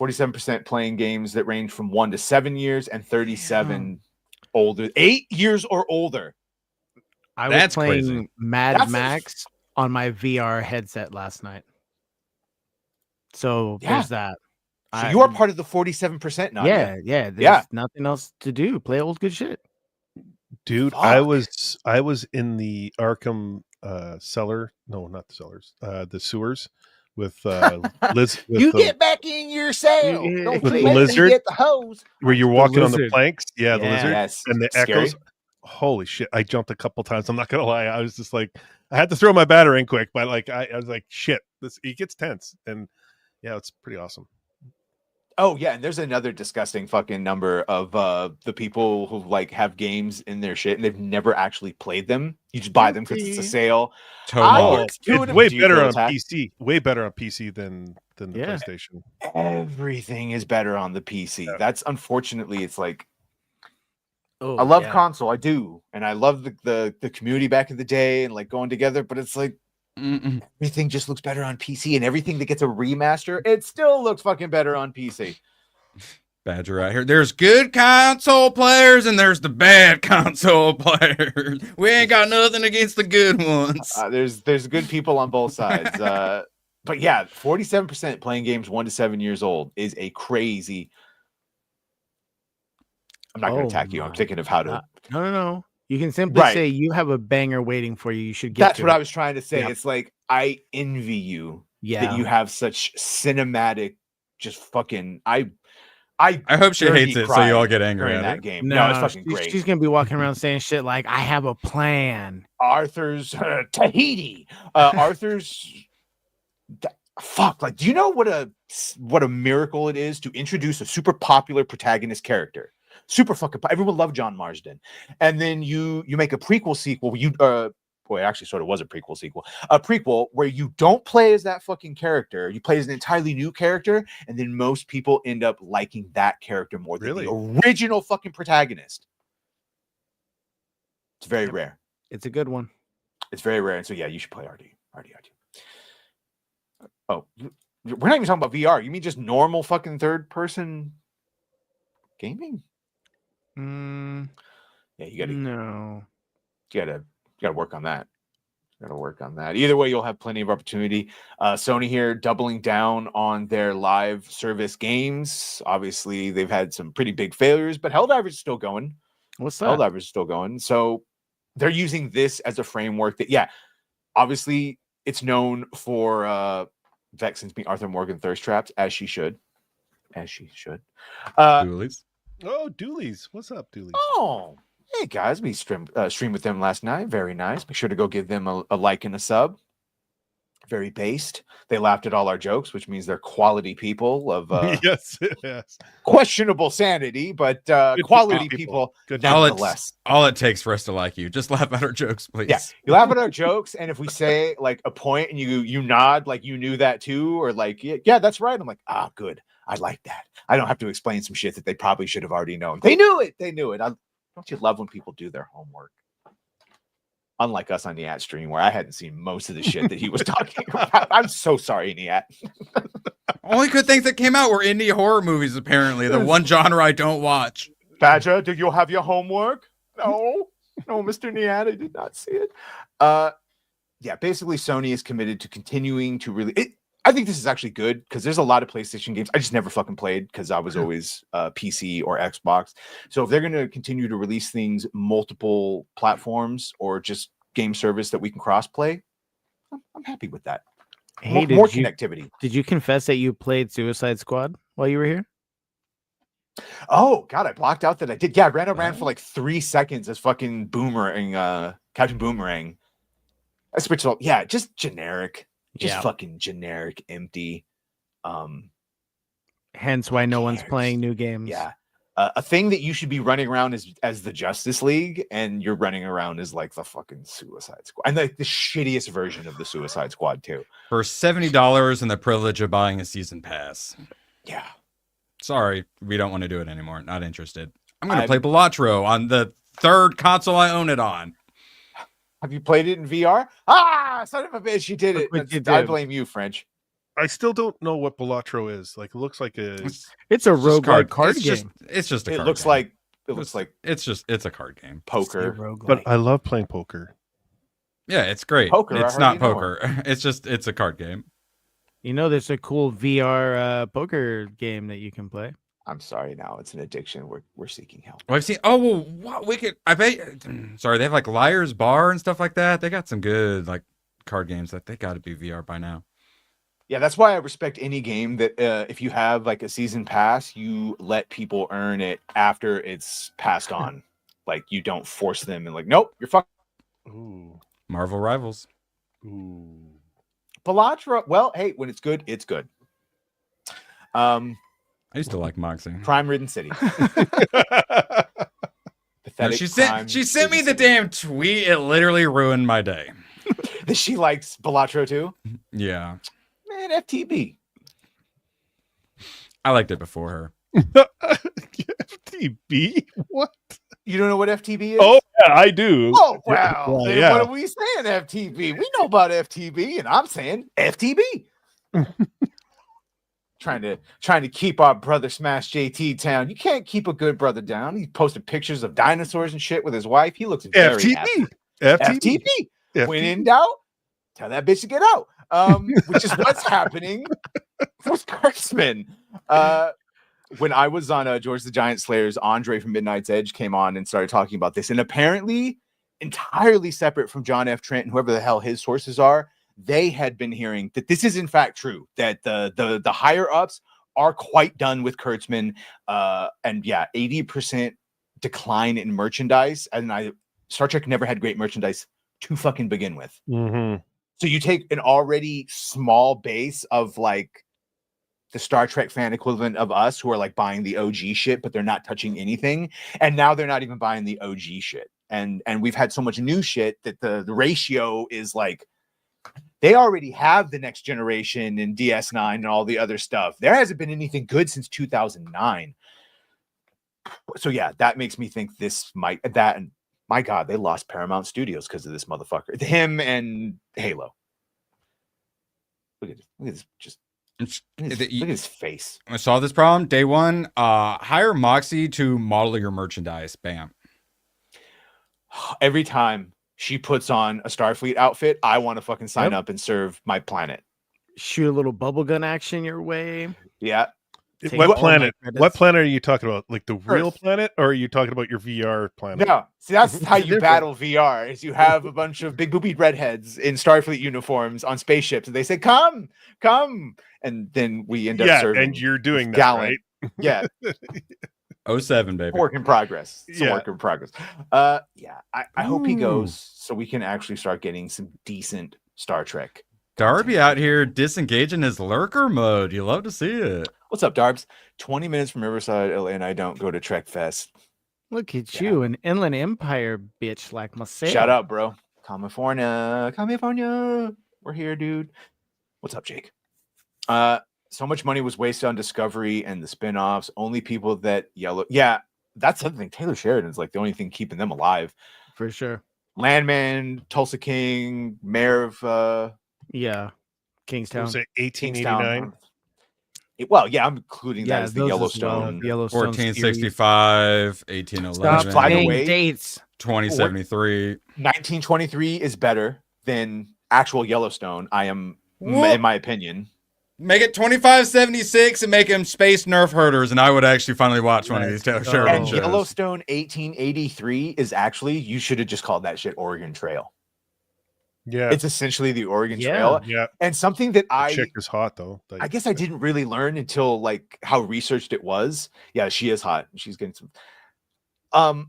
47% playing games that range from 1 to 7 years, and 37 older, 8 years or older. I was playing Mad Max on my VR headset last night. So there's that. So you are part of the 47% now. Yeah. There's nothing else to do. Play old good shit. Dude, Fuck. I was in the Arkham cellar. No, not the cellars. The sewers with Liz. With you get back in your cell. Don't with you the let me lizard get the hose. where you're walking on the planks. Yeah, the lizard Yes. and the Scary. echoes. Holy shit! I jumped a couple times. I'm not gonna lie. I was just like, I had to throw my battery in quick, but like, I was like, shit. It gets tense, and yeah, it's pretty awesome. Oh yeah, and there's another disgusting fucking number of the people who like have games in their shit and they've never actually played them. You just buy them because it's a sale. It's way better on PC. Way better on PC than the PlayStation. Everything is better on the PC. Yeah. That's unfortunately, it's like I love console, I do, and I love the community back in the day and like going together. But it's like everything just looks better on PC, and everything that gets a remaster, it still looks fucking better on PC. Badger right here. There's good console players and there's the bad console players. We ain't got nothing against the good ones. There's good people on both sides. But yeah, 47% playing games 1 to 7 years old is a crazy. I'm not going to attack you. I'm thinking of how to. No. You can simply say you have a banger waiting for you. You should get. That's what I was trying to say. Yeah. It's like I envy you that you have such cinematic, just fucking. I hope she hates it, so you all get angry at that game. No, it's fucking great. She's gonna be walking around saying shit like, "I have a plan." Arthur's Tahiti. Arthur's. Fuck! Like, do you know what a miracle it is to introduce a super popular protagonist character? Super fucking. Everyone loved John Marsden, and then you make a prequel sequel. It actually sort of was a prequel sequel. A prequel where you don't play as that fucking character. You play as an entirely new character, and then most people end up liking that character more than the original fucking protagonist. It's very rare. It's a good one. It's very rare, and so yeah, you should play RD. Oh, we're not even talking about VR. You mean just normal fucking third-person gaming? Yeah, you gotta work on that. Gotta work on that. Either way, you'll have plenty of opportunity. Sony here doubling down on their live service games. Obviously, they've had some pretty big failures, but Helldivers is still going. What's that? Helldivers is still going. So they're using this as a framework that, obviously it's known for Vexen's being Arthur Morgan thirst trapped, as she should. Doolies. Oh, Doolies. What's up, Doolies? Oh, hey guys, we streamed with them last night. Very nice. Make sure to go give them a like and a sub. Very based. They laughed at all our jokes, which means they're quality people of yes. questionable sanity, but quality people nonetheless. All it takes for us to like you, just laugh at our jokes, please. Yeah, you laugh at our jokes, and if we say like a point and you nod like you knew that too, or like yeah, that's right. I'm like, good. I like that. I don't have to explain some shit that they probably should have already known. They knew it. Don't you love when people do their homework? Unlike us on the Niat stream, where I hadn't seen most of the shit that he was talking about. I'm so sorry, Niat. Only good things that came out were indie horror movies, apparently. The one genre I don't watch. Badger, do you have your homework? No, Mr. Niat, I did not see it. Basically, Sony is committed to continuing to really. I think this is actually good because there's a lot of PlayStation games I just never fucking played because I was always PC or Xbox. So if they're going to continue to release things multiple platforms or just game service that we can cross-play, I'm happy with that. Hey, more connectivity. Did you confess that you played Suicide Squad while you were here? Oh, God, I blocked out that I did. Yeah, I ran for like 3 seconds as fucking Boomerang, Captain Boomerang. I switched all. Yeah, just generic. Just fucking generic, empty. Hence why no one's playing new games. Yeah. A thing that you should be running around as the Justice League, and you're running around as like the fucking Suicide Squad, and like the shittiest version of the Suicide Squad too. For $70 and the privilege of buying a season pass. Yeah. Sorry, we don't want to do it anymore. Not interested. I'm going to play Balatro on the third console I own it on. Have you played it in VR? Ah, son of a bitch, you did it. I blame you, French. I still don't know what Balatro is. Like, it looks like it's a roguelike card game. It's just a card game. It looks like it's a card game. Poker. But I love playing poker. Yeah, it's great. Poker, it's not poker. It's a card game. You know, there's a cool VR poker game that you can play. I'm sorry, now it's an addiction. We're seeking help. Well, I've seen. Oh, well, what wicked! I bet. Sorry, they have like Liar's Bar and stuff like that. They got some good like card games that they got to be VR by now. Yeah, that's why I respect any game that if you have like a season pass, you let people earn it after it's passed on. Like you don't force them and like, nope, you're fucking. Ooh, Marvel Rivals. Ooh, Balatro. Well, hey, when it's good, it's good. I used to like Moxie. Crime-ridden city. No, she sent me the damn tweet. It literally ruined my day. That she likes Balatro too. Yeah. Man, FTB. I liked it before her. FTB? What? You don't know what FTB is? Oh, yeah, I do. Oh, wow. Yeah. What are we saying, FTB? We know about FTB, and I'm saying FTB. trying to keep our brother Smash JT down. You can't keep a good brother down. He posted pictures of dinosaurs and shit with his wife. He looks very happy. FTB. When in doubt, tell that bitch to get out. Which is what's happening with Kurtzman. When I was on George the Giant Slayer's, Andre from Midnight's Edge came on and started talking about this. And apparently, entirely separate from John F. Trent and whoever the hell his sources are, they had been hearing that this is in fact true, that the higher ups are quite done with Kurtzman. And yeah, 80% decline in merchandise. And Star Trek never had great merchandise to fucking begin with. Mm-hmm. So you take an already small base of like the Star Trek fan equivalent of us who are like buying the OG shit, but they're not touching anything. And now they're not even buying the OG shit. And we've had so much new shit that the ratio is like, they already have the next generation and DS9 and all the other stuff. There hasn't been anything good since 2009. So yeah, that makes me think and my God, they lost Paramount Studios because of this motherfucker. Him and Halo. Look at this. Look at his face. I saw this problem day one. Hire Moxie to model your merchandise. Bam. Every time she puts on a Starfleet outfit, I want to fucking sign up and serve my planet. Shoot a little bubble gun action your way. Yeah. What planet? What planet are you talking about? Like the real planet, or are you talking about your VR planet? No, see, that's how you battle VR. Is you have a bunch of big boobied redheads in Starfleet uniforms on spaceships, and they say, "Come, come," and then we end up serving. And you're doing that, gallant. right? Yeah. 07, baby. Work in progress. It's a Yeah. work in progress. Yeah. I hope he goes so we can actually start getting some decent Star Trek. Darby out here disengaging his lurker mode. You love to see it. What's up, Darbs? 20 minutes from Riverside, LA, and I don't go to Trek Fest. Look at you, an Inland Empire bitch like myself. Shout out, bro. California. We're here, dude. What's up, Jake? So much money was wasted on Discovery and the spinoffs. Only people that yellow. Yeah, that's the other thing. Taylor Sheridan's like the only thing keeping them alive. For sure. Landman, Tulsa King, Mayor of Kingstown. Was it 1889? Well, yeah, I'm including that as the Yellowstone. Well. Yellowstone 1465, 1811. By the way, dates. 2073. 1923 is better than actual Yellowstone. In my opinion. Make it 2576 and make them space nerf herders, and I would actually finally watch one of these Taylor Sheridan And shows. Yellowstone 1883 is actually, you should have just called that shit Oregon Trail. Yeah, it's essentially the Oregon Trail. Yeah, and something that the chick is hot though. I guess I didn't really learn until like how researched it was. Yeah, she is hot. She's getting some.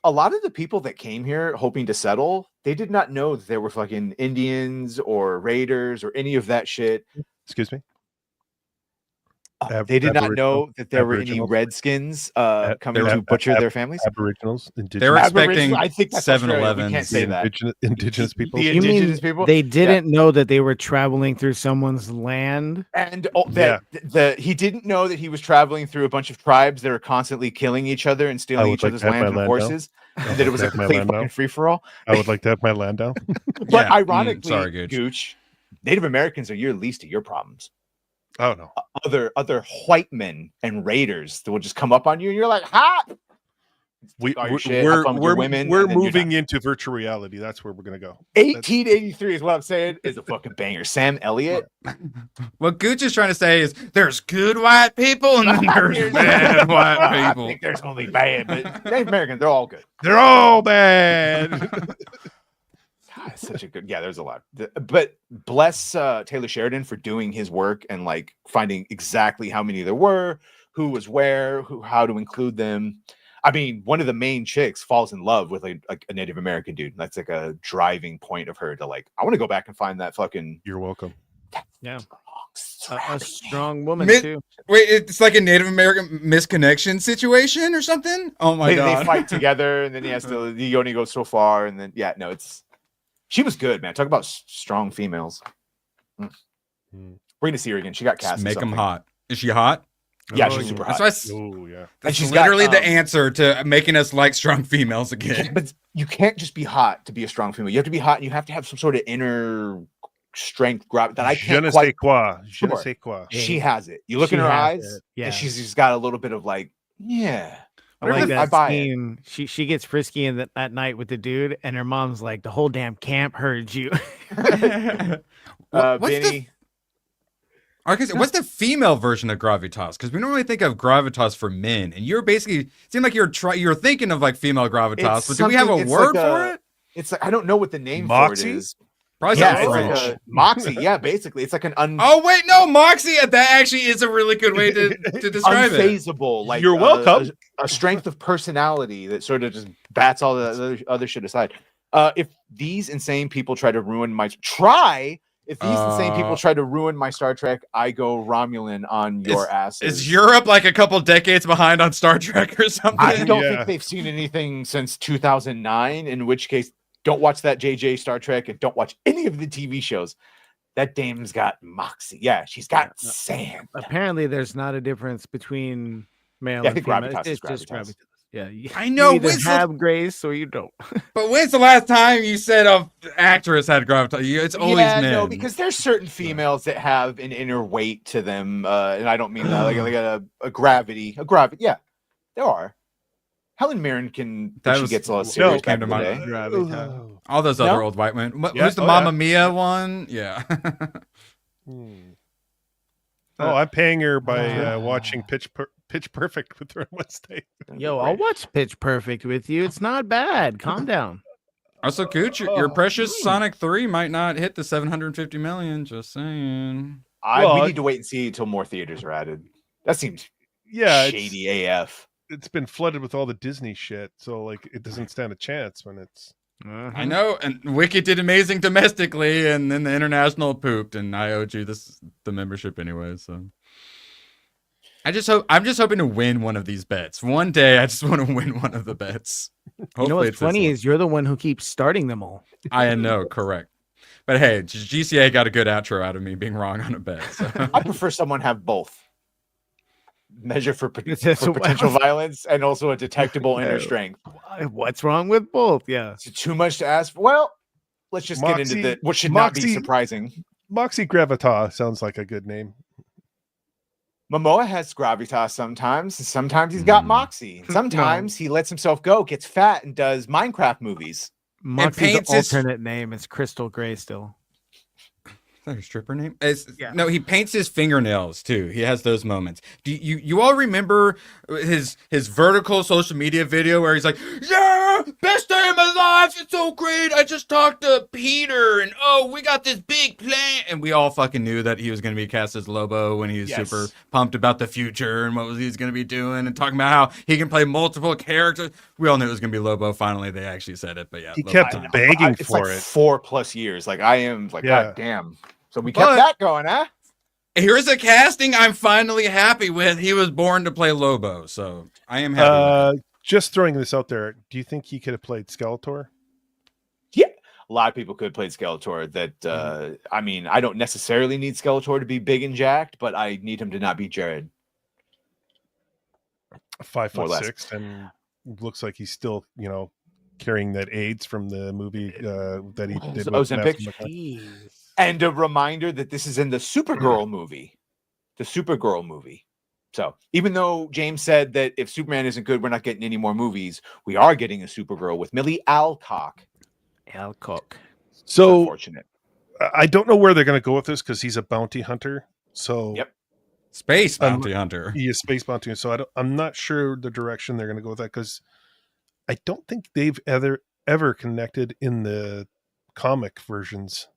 A lot of the people that came here hoping to settle, they did not know that there were fucking Indians or raiders or any of that shit. Excuse me. They did not know that there were any Aboriginals. Redskins coming to butcher their families. Aboriginals, indigenous. They were expecting I think that's Australia. We 7-Elevens. can't say that. Indigenous people. The You mean indigenous people. they didn't know that they were traveling through someone's land? And he didn't know that he was traveling through a bunch of tribes that are constantly killing each other and stealing each other's land and horses. And that it was a complete fucking free for all. I would like to have my land down. But ironically, sorry, Gooch, Native Americans are your least of your problems. Oh no! Other white men and raiders that will just come up on you, and you're like, "Ha!" We're moving into virtual reality. That's where we're gonna go. 1883 is what I'm saying. Is a fucking banger. Sam Elliott. What Gooch is trying to say is there's good white people and then there's bad white people. I think there's only bad, but Native Americans, they're all good. They're all bad. God, it's such a good. Yeah, there's a lot. But bless Taylor Sheridan for doing his work and like finding exactly how many there were, who was where, how to include them. I mean, one of the main chicks falls in love with like a Native American dude. That's like a driving point of her to like, I want to go back and find that fucking. You're welcome. Yeah. A strong woman too. Wait, it's like a Native American misconnection situation or something? Oh my god. They fight together and then he only goes so far and then she was good, man. Talk about strong females. We're gonna see her again. She got cast. Just make them hot. Is she hot? Yeah, she's super hot. That's and she's literally the answer to making us like strong females again. But you can't just be hot to be a strong female. You have to be hot, and you have to have some sort of inner strength that I can't quite. Je ne sais quoi. She has it. You look in her eyes, and she's just got a little bit of like, yeah. Like that scene, she gets frisky at night with the dude, and her mom's like, "The whole damn camp heard you." Benny. What's the female version of gravitas? Because we normally think of gravitas for men, and you're basically seem like you're thinking of like female gravitas. But do we have a word for it? It's like I don't know what the name for it is. Probably French. Moxie, yeah, basically. It's like an Oh wait, no, Moxie. That actually is a really good way to describe unfazable, like you're welcome. A strength of personality that sort of just bats all the other shit aside. If these insane people try to ruin my Star Trek, I go Romulan on your asses. Is Europe like a couple decades behind on Star Trek or something? I don't think they've seen anything since 2009, in which case don't watch that JJ Star Trek and don't watch any of the TV shows. That dame's got moxie. Yeah, she's got sand. Apparently, there's not a difference between male and female. Gravitas It's is just gravitas. Yeah, I know. You either have grace or you don't. But when's the last time you said an actress had gravitas? It's always men. No, because there's certain females that have an inner weight to them, and I don't mean that like a gravity. Yeah, there are. Helen Mirren she gets a lot of serious came to mind. All those other old white women. Who's the Mamma Mia one? Yeah. I'm paying her by watching Pitch Perfect with her on Wednesday. Yo, I'll watch Pitch Perfect with you. It's not bad. Calm down. Also, Cooch, your precious Sonic 3 might not hit the 750 million. Just saying. We need to wait and see until more theaters are added. That seems shady AF. It's been flooded with all the Disney shit, so like it doesn't stand a chance when it's. I know, and Wicked did amazing domestically, and then the international pooped, and I owed you the membership anyway. So I'm just hoping to win one of these bets. One day, I just want to win one of the bets. You know what's funny is you're the one who keeps starting them all. I know, correct. But hey, GCA got a good outro out of me being wrong on a bet. So. I prefer someone have both. Measure for potential violence and also a detectable inner strength. What's wrong with both? Yeah. Is it too much to ask? Well, let's just get into what should not be surprising. Moxie Gravitas sounds like a good name. Momoa has gravitas sometimes, and sometimes he's got moxie. Sometimes he lets himself go, gets fat, and does Minecraft movies. Moxie's alternate name is Crystal Gray still. Is that her stripper name? No, he paints his fingernails too. He has those moments. Do you all remember his vertical social media video where he's like, "Yeah, best day of my life. It's so great. I just talked to Peter, and we got this big plan." And we all fucking knew that he was going to be cast as Lobo when he was super pumped about the future and what he was going to be doing, and talking about how he can play multiple characters. We all knew it was going to be Lobo. Finally, they actually said it. But yeah, he kept begging for it. 4+ years. Like I am like, God damn. So we kept that going, huh? here's a casting I'm finally happy with. He was born to play Lobo, so I am happy with it. Just throwing this out there, do you think he could have played Skeletor? Yeah, a lot of people could have played Skeletor. That I mean, I don't necessarily need Skeletor to be big and jacked, but I need him to not be Jared. 5'6", and looks like he's still, carrying that AIDS from the movie that he did with Ozempic. And a reminder that this is in the Supergirl movie. The Supergirl movie. So even though James said that if Superman isn't good, we're not getting any more movies, we are getting a Supergirl with Millie Alcock. So unfortunate. I don't know where they're going to go with this because he's a bounty hunter. So space bounty hunter. He is space bounty hunter. So I'm not sure the direction they're going to go with that because I don't think they've ever connected in the comic versions.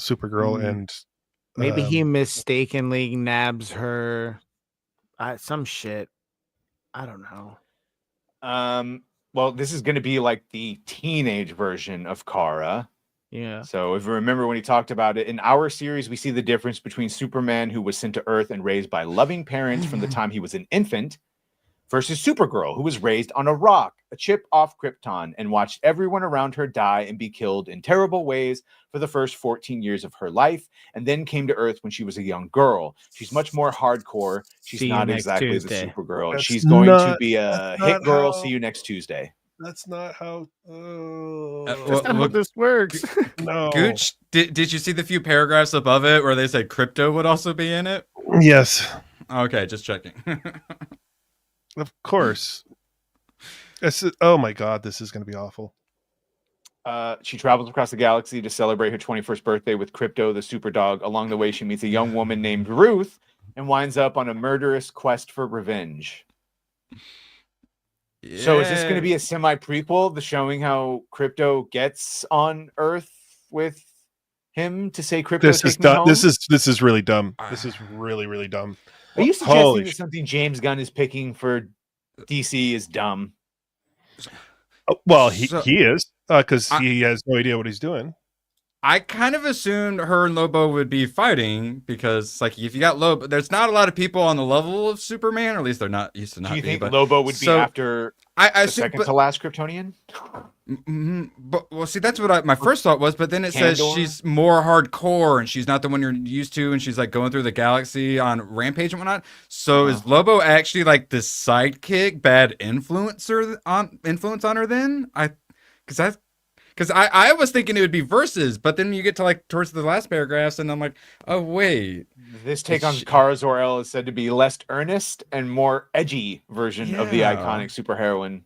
Supergirl and maybe he mistakenly nabs her some shit. I don't know. Well, this is going to be like the teenage version of Kara. Yeah. So if you remember when he talked about it in our series, we see the difference between Superman, who was sent to Earth and raised by loving parents from the time he was an infant, versus Supergirl, who was raised on a rock, a chip off Krypton, and watched everyone around her die and be killed in terrible ways for the first 14 years of her life, and then came to Earth when she was a young girl. She's much more hardcore. She's not exactly Tuesday. the Supergirl. She's That's going not- to be a that's hit not girl. how- See you next Tuesday. That's not how. That's not how this works. No. Gooch, did you see the few paragraphs above it where they said crypto would also be in it? Yes. Okay, just checking. Of course. Oh my God, this is going to be awful. She travels across the galaxy to celebrate her 21st birthday with Crypto, the super dog. Along the way, she meets a young woman named Ruth and winds up on a murderous quest for revenge. Yeah. So is this going to be a semi-prequel, the showing how Crypto gets on Earth with him to say Crypto? This is dumb. This is really dumb. This is really, really dumb. Are you suggesting that something James Gunn is picking for DC is dumb? Well, he is because he has no idea what he's doing. I kind of assumed her and Lobo would be fighting because, like, if you got Lobo, there's not a lot of people on the level of Superman, or at least they're not used to not. Do you being, think Lobo would be after the second to last Kryptonian? But well, see, that's what my first thought was. But then it says she's more hardcore, and she's not the one you're used to, and she's like going through the galaxy on Rampage and whatnot. So is Lobo actually like the sidekick, bad influence on her? Then because I was thinking it would be versus, but then you get to like towards the last paragraphs, and I'm like, oh wait, this take on Kara Zor-El is said to be less earnest and more edgy version of the iconic superheroine.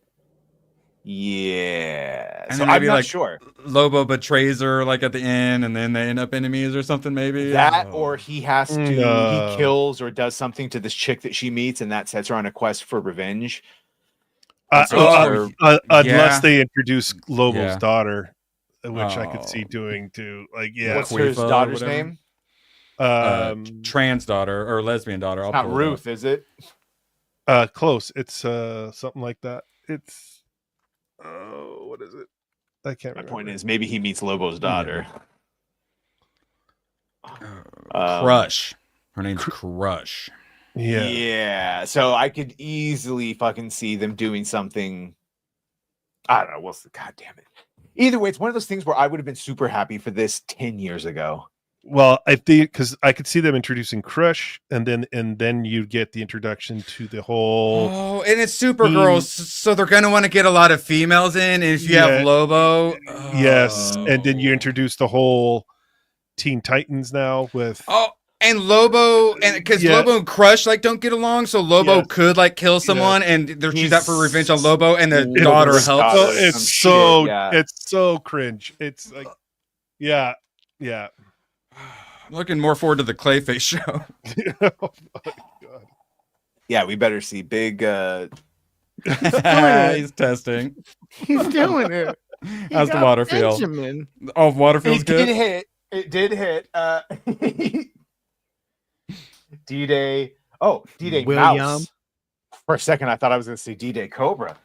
Yeah, and so then maybe I'm not like sure. Lobo betrays her like at the end, and then they end up enemies or something. Maybe that, or he has to he kills or does something to this chick that she meets, and that sets her on a quest for revenge. Unless they introduce Lobo's daughter, which I could see doing too. Like, what's her daughter's name? Trans daughter or lesbian daughter. It's not Ruth, is it? Close. It's something like that. It's what is it? I can't remember. My point is, maybe he meets Lobo's daughter. Crush. Her name's Crush. Yeah. So I could easily fucking see them doing something. I don't know. What's the goddamn it? Either way, it's one of those things where I would have been super happy for this 10 years ago. Well, I think because I could see them introducing Crush, and then you get the introduction to the whole. Oh, and it's Supergirl, so they're gonna want to get a lot of females in. And if you have Lobo, yes, and then you introduce the whole Teen Titans now with. And Lobo, and because Lobo and Crush like don't get along, so Lobo could like kill someone, and she's out for revenge on Lobo, and the daughter helps. It's so cringe. It's like, yeah. Looking more forward to the Clayface show. Oh my God. Yeah, we better see big. He's testing. He's doing it. How's the water feel? Benjamin. Oh, water feels good. It did hit. D-Day. Oh, D-Day Mouse. For a second, I thought I was going to say D-Day Cobra.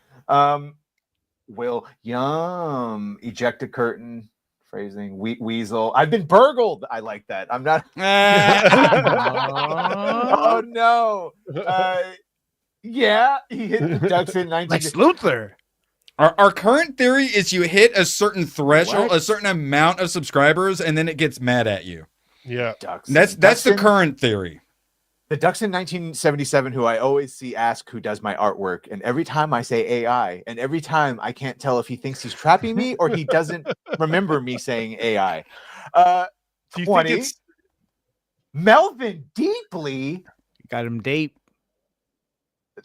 William. Eject a curtain Phrasing. Weasel. I've been burgled. I like that. I'm not. Oh no. Yeah, he hit the ducks in 19. Like Luthor. Our current theory is you hit a certain threshold, a certain amount of subscribers, and then it gets mad at you. Yeah. That's the current theory. The ducks in 1977, who I always see ask who does my artwork, and every time I say AI, and every time I can't tell if he thinks he's trapping me or he doesn't remember me saying AI. 20. Melvin Deeply. Got him deep.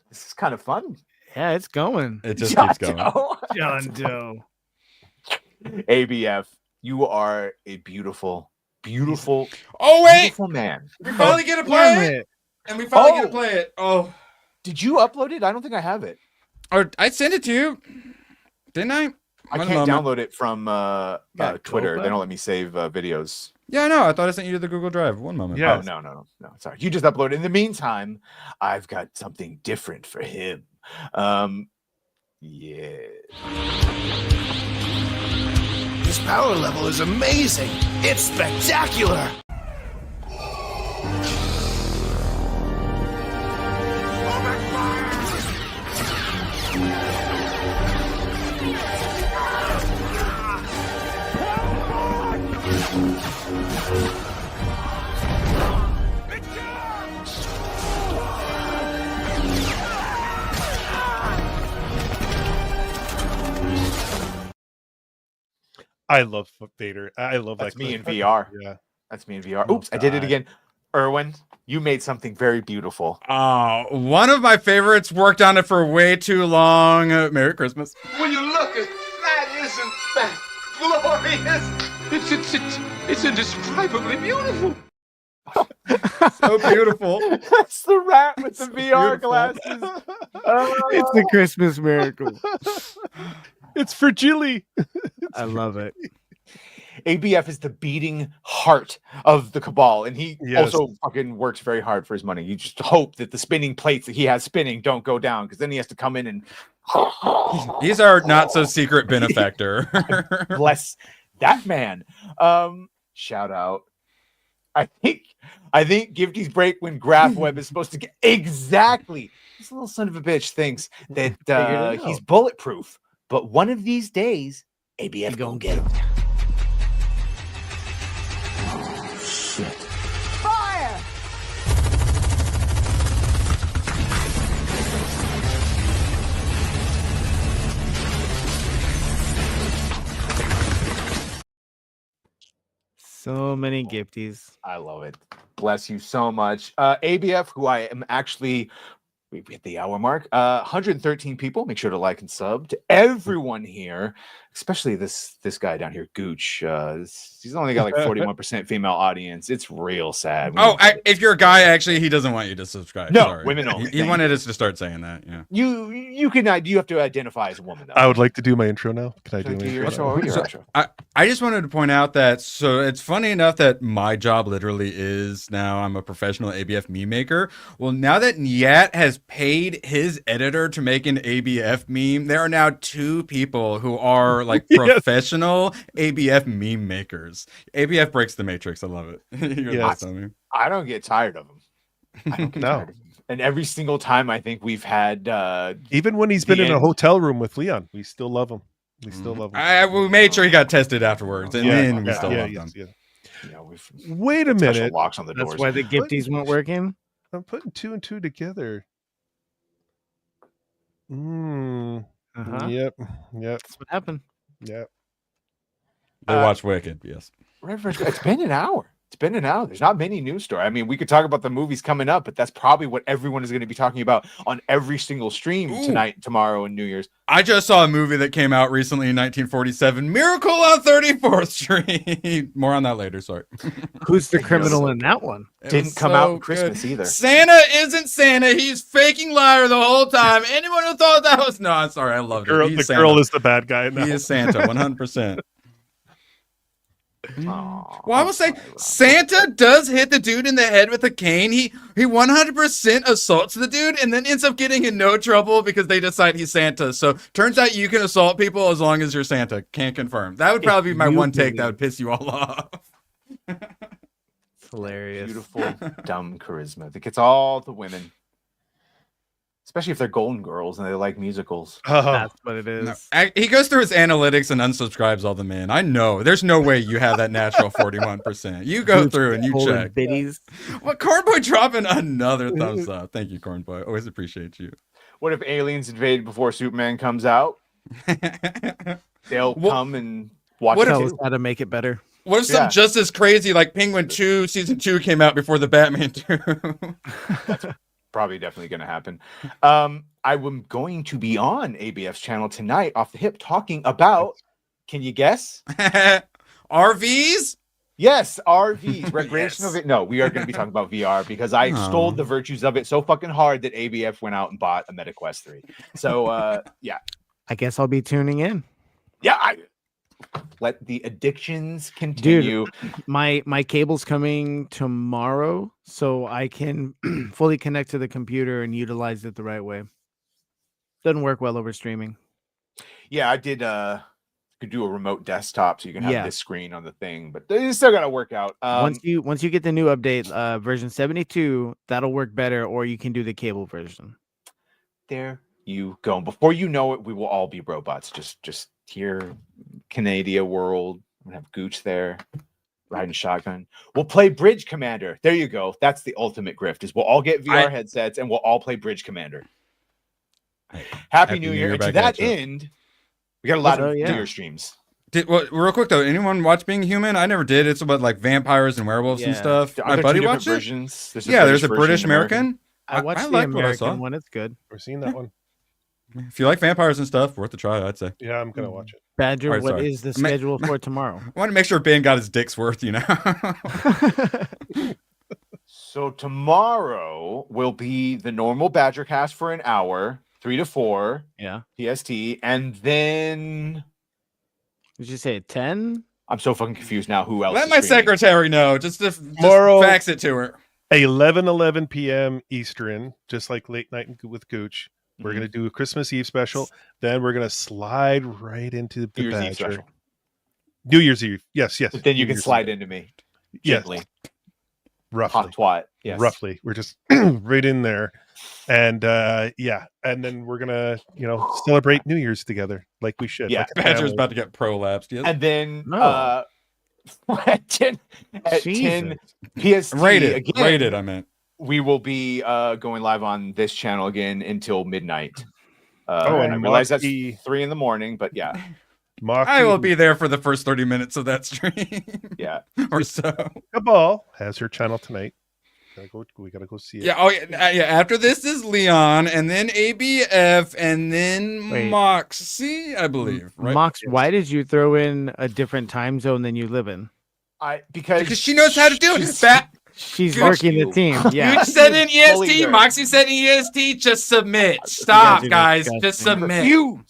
This is kind of fun. Yeah, it's going. It just keeps going. John Doe. ABF, you are a beautiful, beautiful, beautiful man. We finally get to play it. And we finally get to play it. Oh. Did you upload it? I don't think I have it. Or I sent it to you. Didn't I? I can't download it from Twitter. They don't let me save videos. Yeah, I know. I thought I sent you to the Google Drive. One moment. Yeah. Oh, no. Sorry. You just uploaded. In the meantime, I've got something different for him. Yeah. This power level is amazing. It's spectacular. I love Vader. I love That's that. me in VR. Yeah. That's me in VR. Oops, I did it again. Erwin, you made something very beautiful. One of my favorites worked on it for way too long. Merry Christmas. When you look at that, isn't that glorious? It's indescribably beautiful. So beautiful. That's the rat with the VR glasses. It's the Christmas miracle. It's for Jilly. I love it. ABF is the beating heart of the Cabal, and he also fucking works very hard for his money. You just hope that the spinning plates that he has spinning don't go down, because then he has to come in and he's our not so secret benefactor. Bless that man. Shout out. I think Gifty's break when GraphWeb is supposed to get exactly. This little son of a bitch thinks that he's bulletproof, but one of these days, ABF gonna get him. Shit. Fire! So many gifties. I love it. Bless you so much. ABF, who I am actually, we hit the hour mark. 113 people. Make sure to like and sub to everyone here, especially this guy down here, Gooch. He's only got like 41% female audience. It's real sad. If you're a guy, actually, he doesn't want you to subscribe. No, Sorry. women only. He wanted us to start saying that. Yeah. You have to identify as a woman, though. I would like to do my intro now. Can I do my intro? I just wanted to point out that, so it's funny enough that my job literally is now I'm a professional ABF meme maker. Well, now that Nyat has paid his editor to make an ABF meme, there are now 2 people who are like professional ABF meme makers. ABF breaks the matrix. I love it. I don't get tired of him. I don't get tired of him. And every single time I think we've had even when he's been in a hotel room with Leon, we still love him. We still love him. We made sure he got tested afterwards, and then we still love him. Wait a minute. Locks on the doors. That's why the gifties weren't working. I'm putting 2 and 2 together. Yep. That's what happened. Yep. They watch Wicked. Yes. It's been an hour. There's not many news stories. I mean, we could talk about the movies coming up, but that's probably what everyone is going to be talking about on every single stream tonight, tomorrow, and New Year's. I just saw a movie that came out recently in 1947, Miracle on 34th Street. More on that later. Sorry. Who's the criminal in that one? Didn't come out on Christmas either. Santa isn't Santa. He's faking liar the whole time. Anyone who thought that was I'm sorry. I loved it. The girl is the bad guy. Now. He is Santa, 100%. Well, I will say Santa does hit the dude in the head with a cane. He 100% assaults the dude and then ends up getting in no trouble because they decide he's Santa. So turns out you can assault people as long as you're Santa. Can't confirm. That would probably be my one take that would piss you all off. It's hilarious. Beautiful, dumb charisma that gets all the women. Especially if they're Golden Girls and they like musicals. That's what it is. No, he goes through his analytics and unsubscribes all the men. I know. There's no way you have that natural 41%. You go through and you check. Biddies. Well, Cornboy dropping another thumbs up. Thank you, Cornboy. Always appreciate you. What if aliens invade before Superman comes out? They'll come and watch Tell us how to make it better. What if something just as crazy like Penguin 2 Season 2 came out before the Batman 2? That's probably definitely going to happen. I'm going to be on ABF's channel tonight off the hip talking about, can you guess? RVs? Yes, RVs. Recreational. No, we are going to be talking about VR because I extolled the virtues of it so fucking hard that ABF went out and bought a MetaQuest 3. So, yeah. I guess I'll be tuning in. Yeah, let the addictions continue. Dude, my cable's coming tomorrow, so I can fully connect to the computer and utilize it the right way. Doesn't work well over streaming. Yeah, I did could do a remote desktop so you can have this screen on the thing, but you still gotta work out. Once you get the new update, version 72, that'll work better, or you can do the cable version. There you go. Before you know it, we will all be robots. Just here, Canada world. I'm gonna have Gooch there, riding shotgun. We'll play Bridge Commander. There you go. That's the ultimate grift. Is we'll all get VR headsets and we'll all play Bridge Commander. Happy New Year! And to that end, we got a lot of New Year streams. Real quick though, anyone watch Being Human? I never did. It's about like vampires and werewolves and stuff. My buddy watched it. There's a British American. I watched the American one. It's good. We've seen that one. If you like vampires and stuff, worth a try, I'd say. Yeah, I'm gonna watch it. Badger, what is the schedule for tomorrow? I want to make sure Ben got his dick's worth, you know. So tomorrow will be the normal BadgerCast for an hour, 3 to 4. Yeah. PST, and then did you say 10? I'm so fucking confused now. Who else? Let my secretary know. Just fax it to her. 11 p.m. Eastern, just like Late Night with Gooch. We're going to do a Christmas Eve special. Then we're going to slide right into the Badger. New Year's Eve. Yes. But then you can slide into me. Gently. Yes. Roughly. Hot twat. Yes. Roughly. We're just right in there. And and then we're going to, celebrate New Year's together like we should. Yeah. Like Badger's about to get prolapsed. Yes. And then at 10 PST rated, I meant. We will be going live on this channel again until midnight. And I realize that's 3 a.m, but yeah. I will be there for the first 30 minutes of that stream. Yeah. Or so. Cabal has her channel tonight. We gotta go see it. Yeah. After this is Leon, and then ABF, and then Moxie, I believe. Right? Mox, why did you throw in a different time zone than you live in? Because she knows how to do it. She's working the team. Yeah. You said in EST, Moxie said in EST, just submit. Stop, guys. Just submit.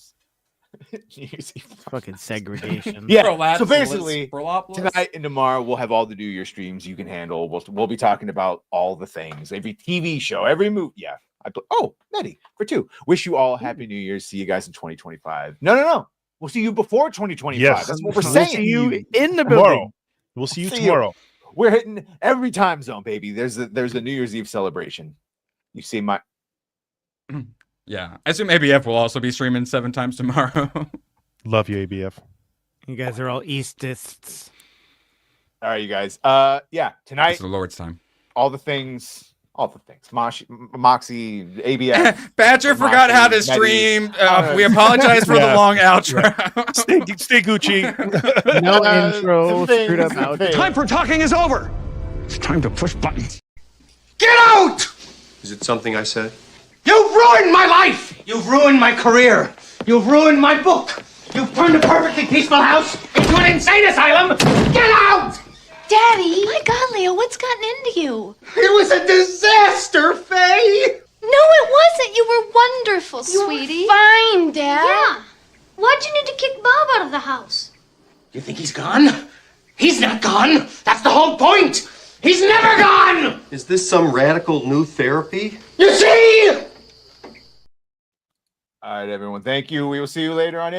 Fucking segregation. Yeah. So basically, tonight and tomorrow we'll have all the New Year streams you can handle. We'll be talking about all the things, every TV show, every movie. Yeah. Nettie for 2. Wish you all a happy New Year. See you guys in 2025. No. We'll see you before 2025. Yes. That's what we're saying. See you in the tomorrow. building. We'll see you tomorrow. We're hitting every time zone, baby. There's a New Year's Eve celebration. You see my. Yeah, I assume ABF will also be streaming 7 times tomorrow. Love you, ABF. You guys are all Eastists. All right, you guys. Tonight. It's the Lord's time. All the things. Moxie, ABF. Badger forgot how to stream. We apologize for the long outro. Stay Gucci. No intro. Screwed up outro. Time for talking is over. It's time to push buttons. Get out! Is it something I said? You've ruined my life! You've ruined my career! You've ruined my book! You've turned a perfectly peaceful house into an insane asylum! Get out! Daddy! My God, Leo, what's gotten into you? It was a disaster, Faye! No, it wasn't. You were wonderful, sweetie. You were fine, Dad. Yeah. Why'd you need to kick Bob out of the house? You think he's gone? He's not gone. That's the whole point. He's never gone. Is this some radical new therapy? You see? All right, everyone. Thank you. We will see you later on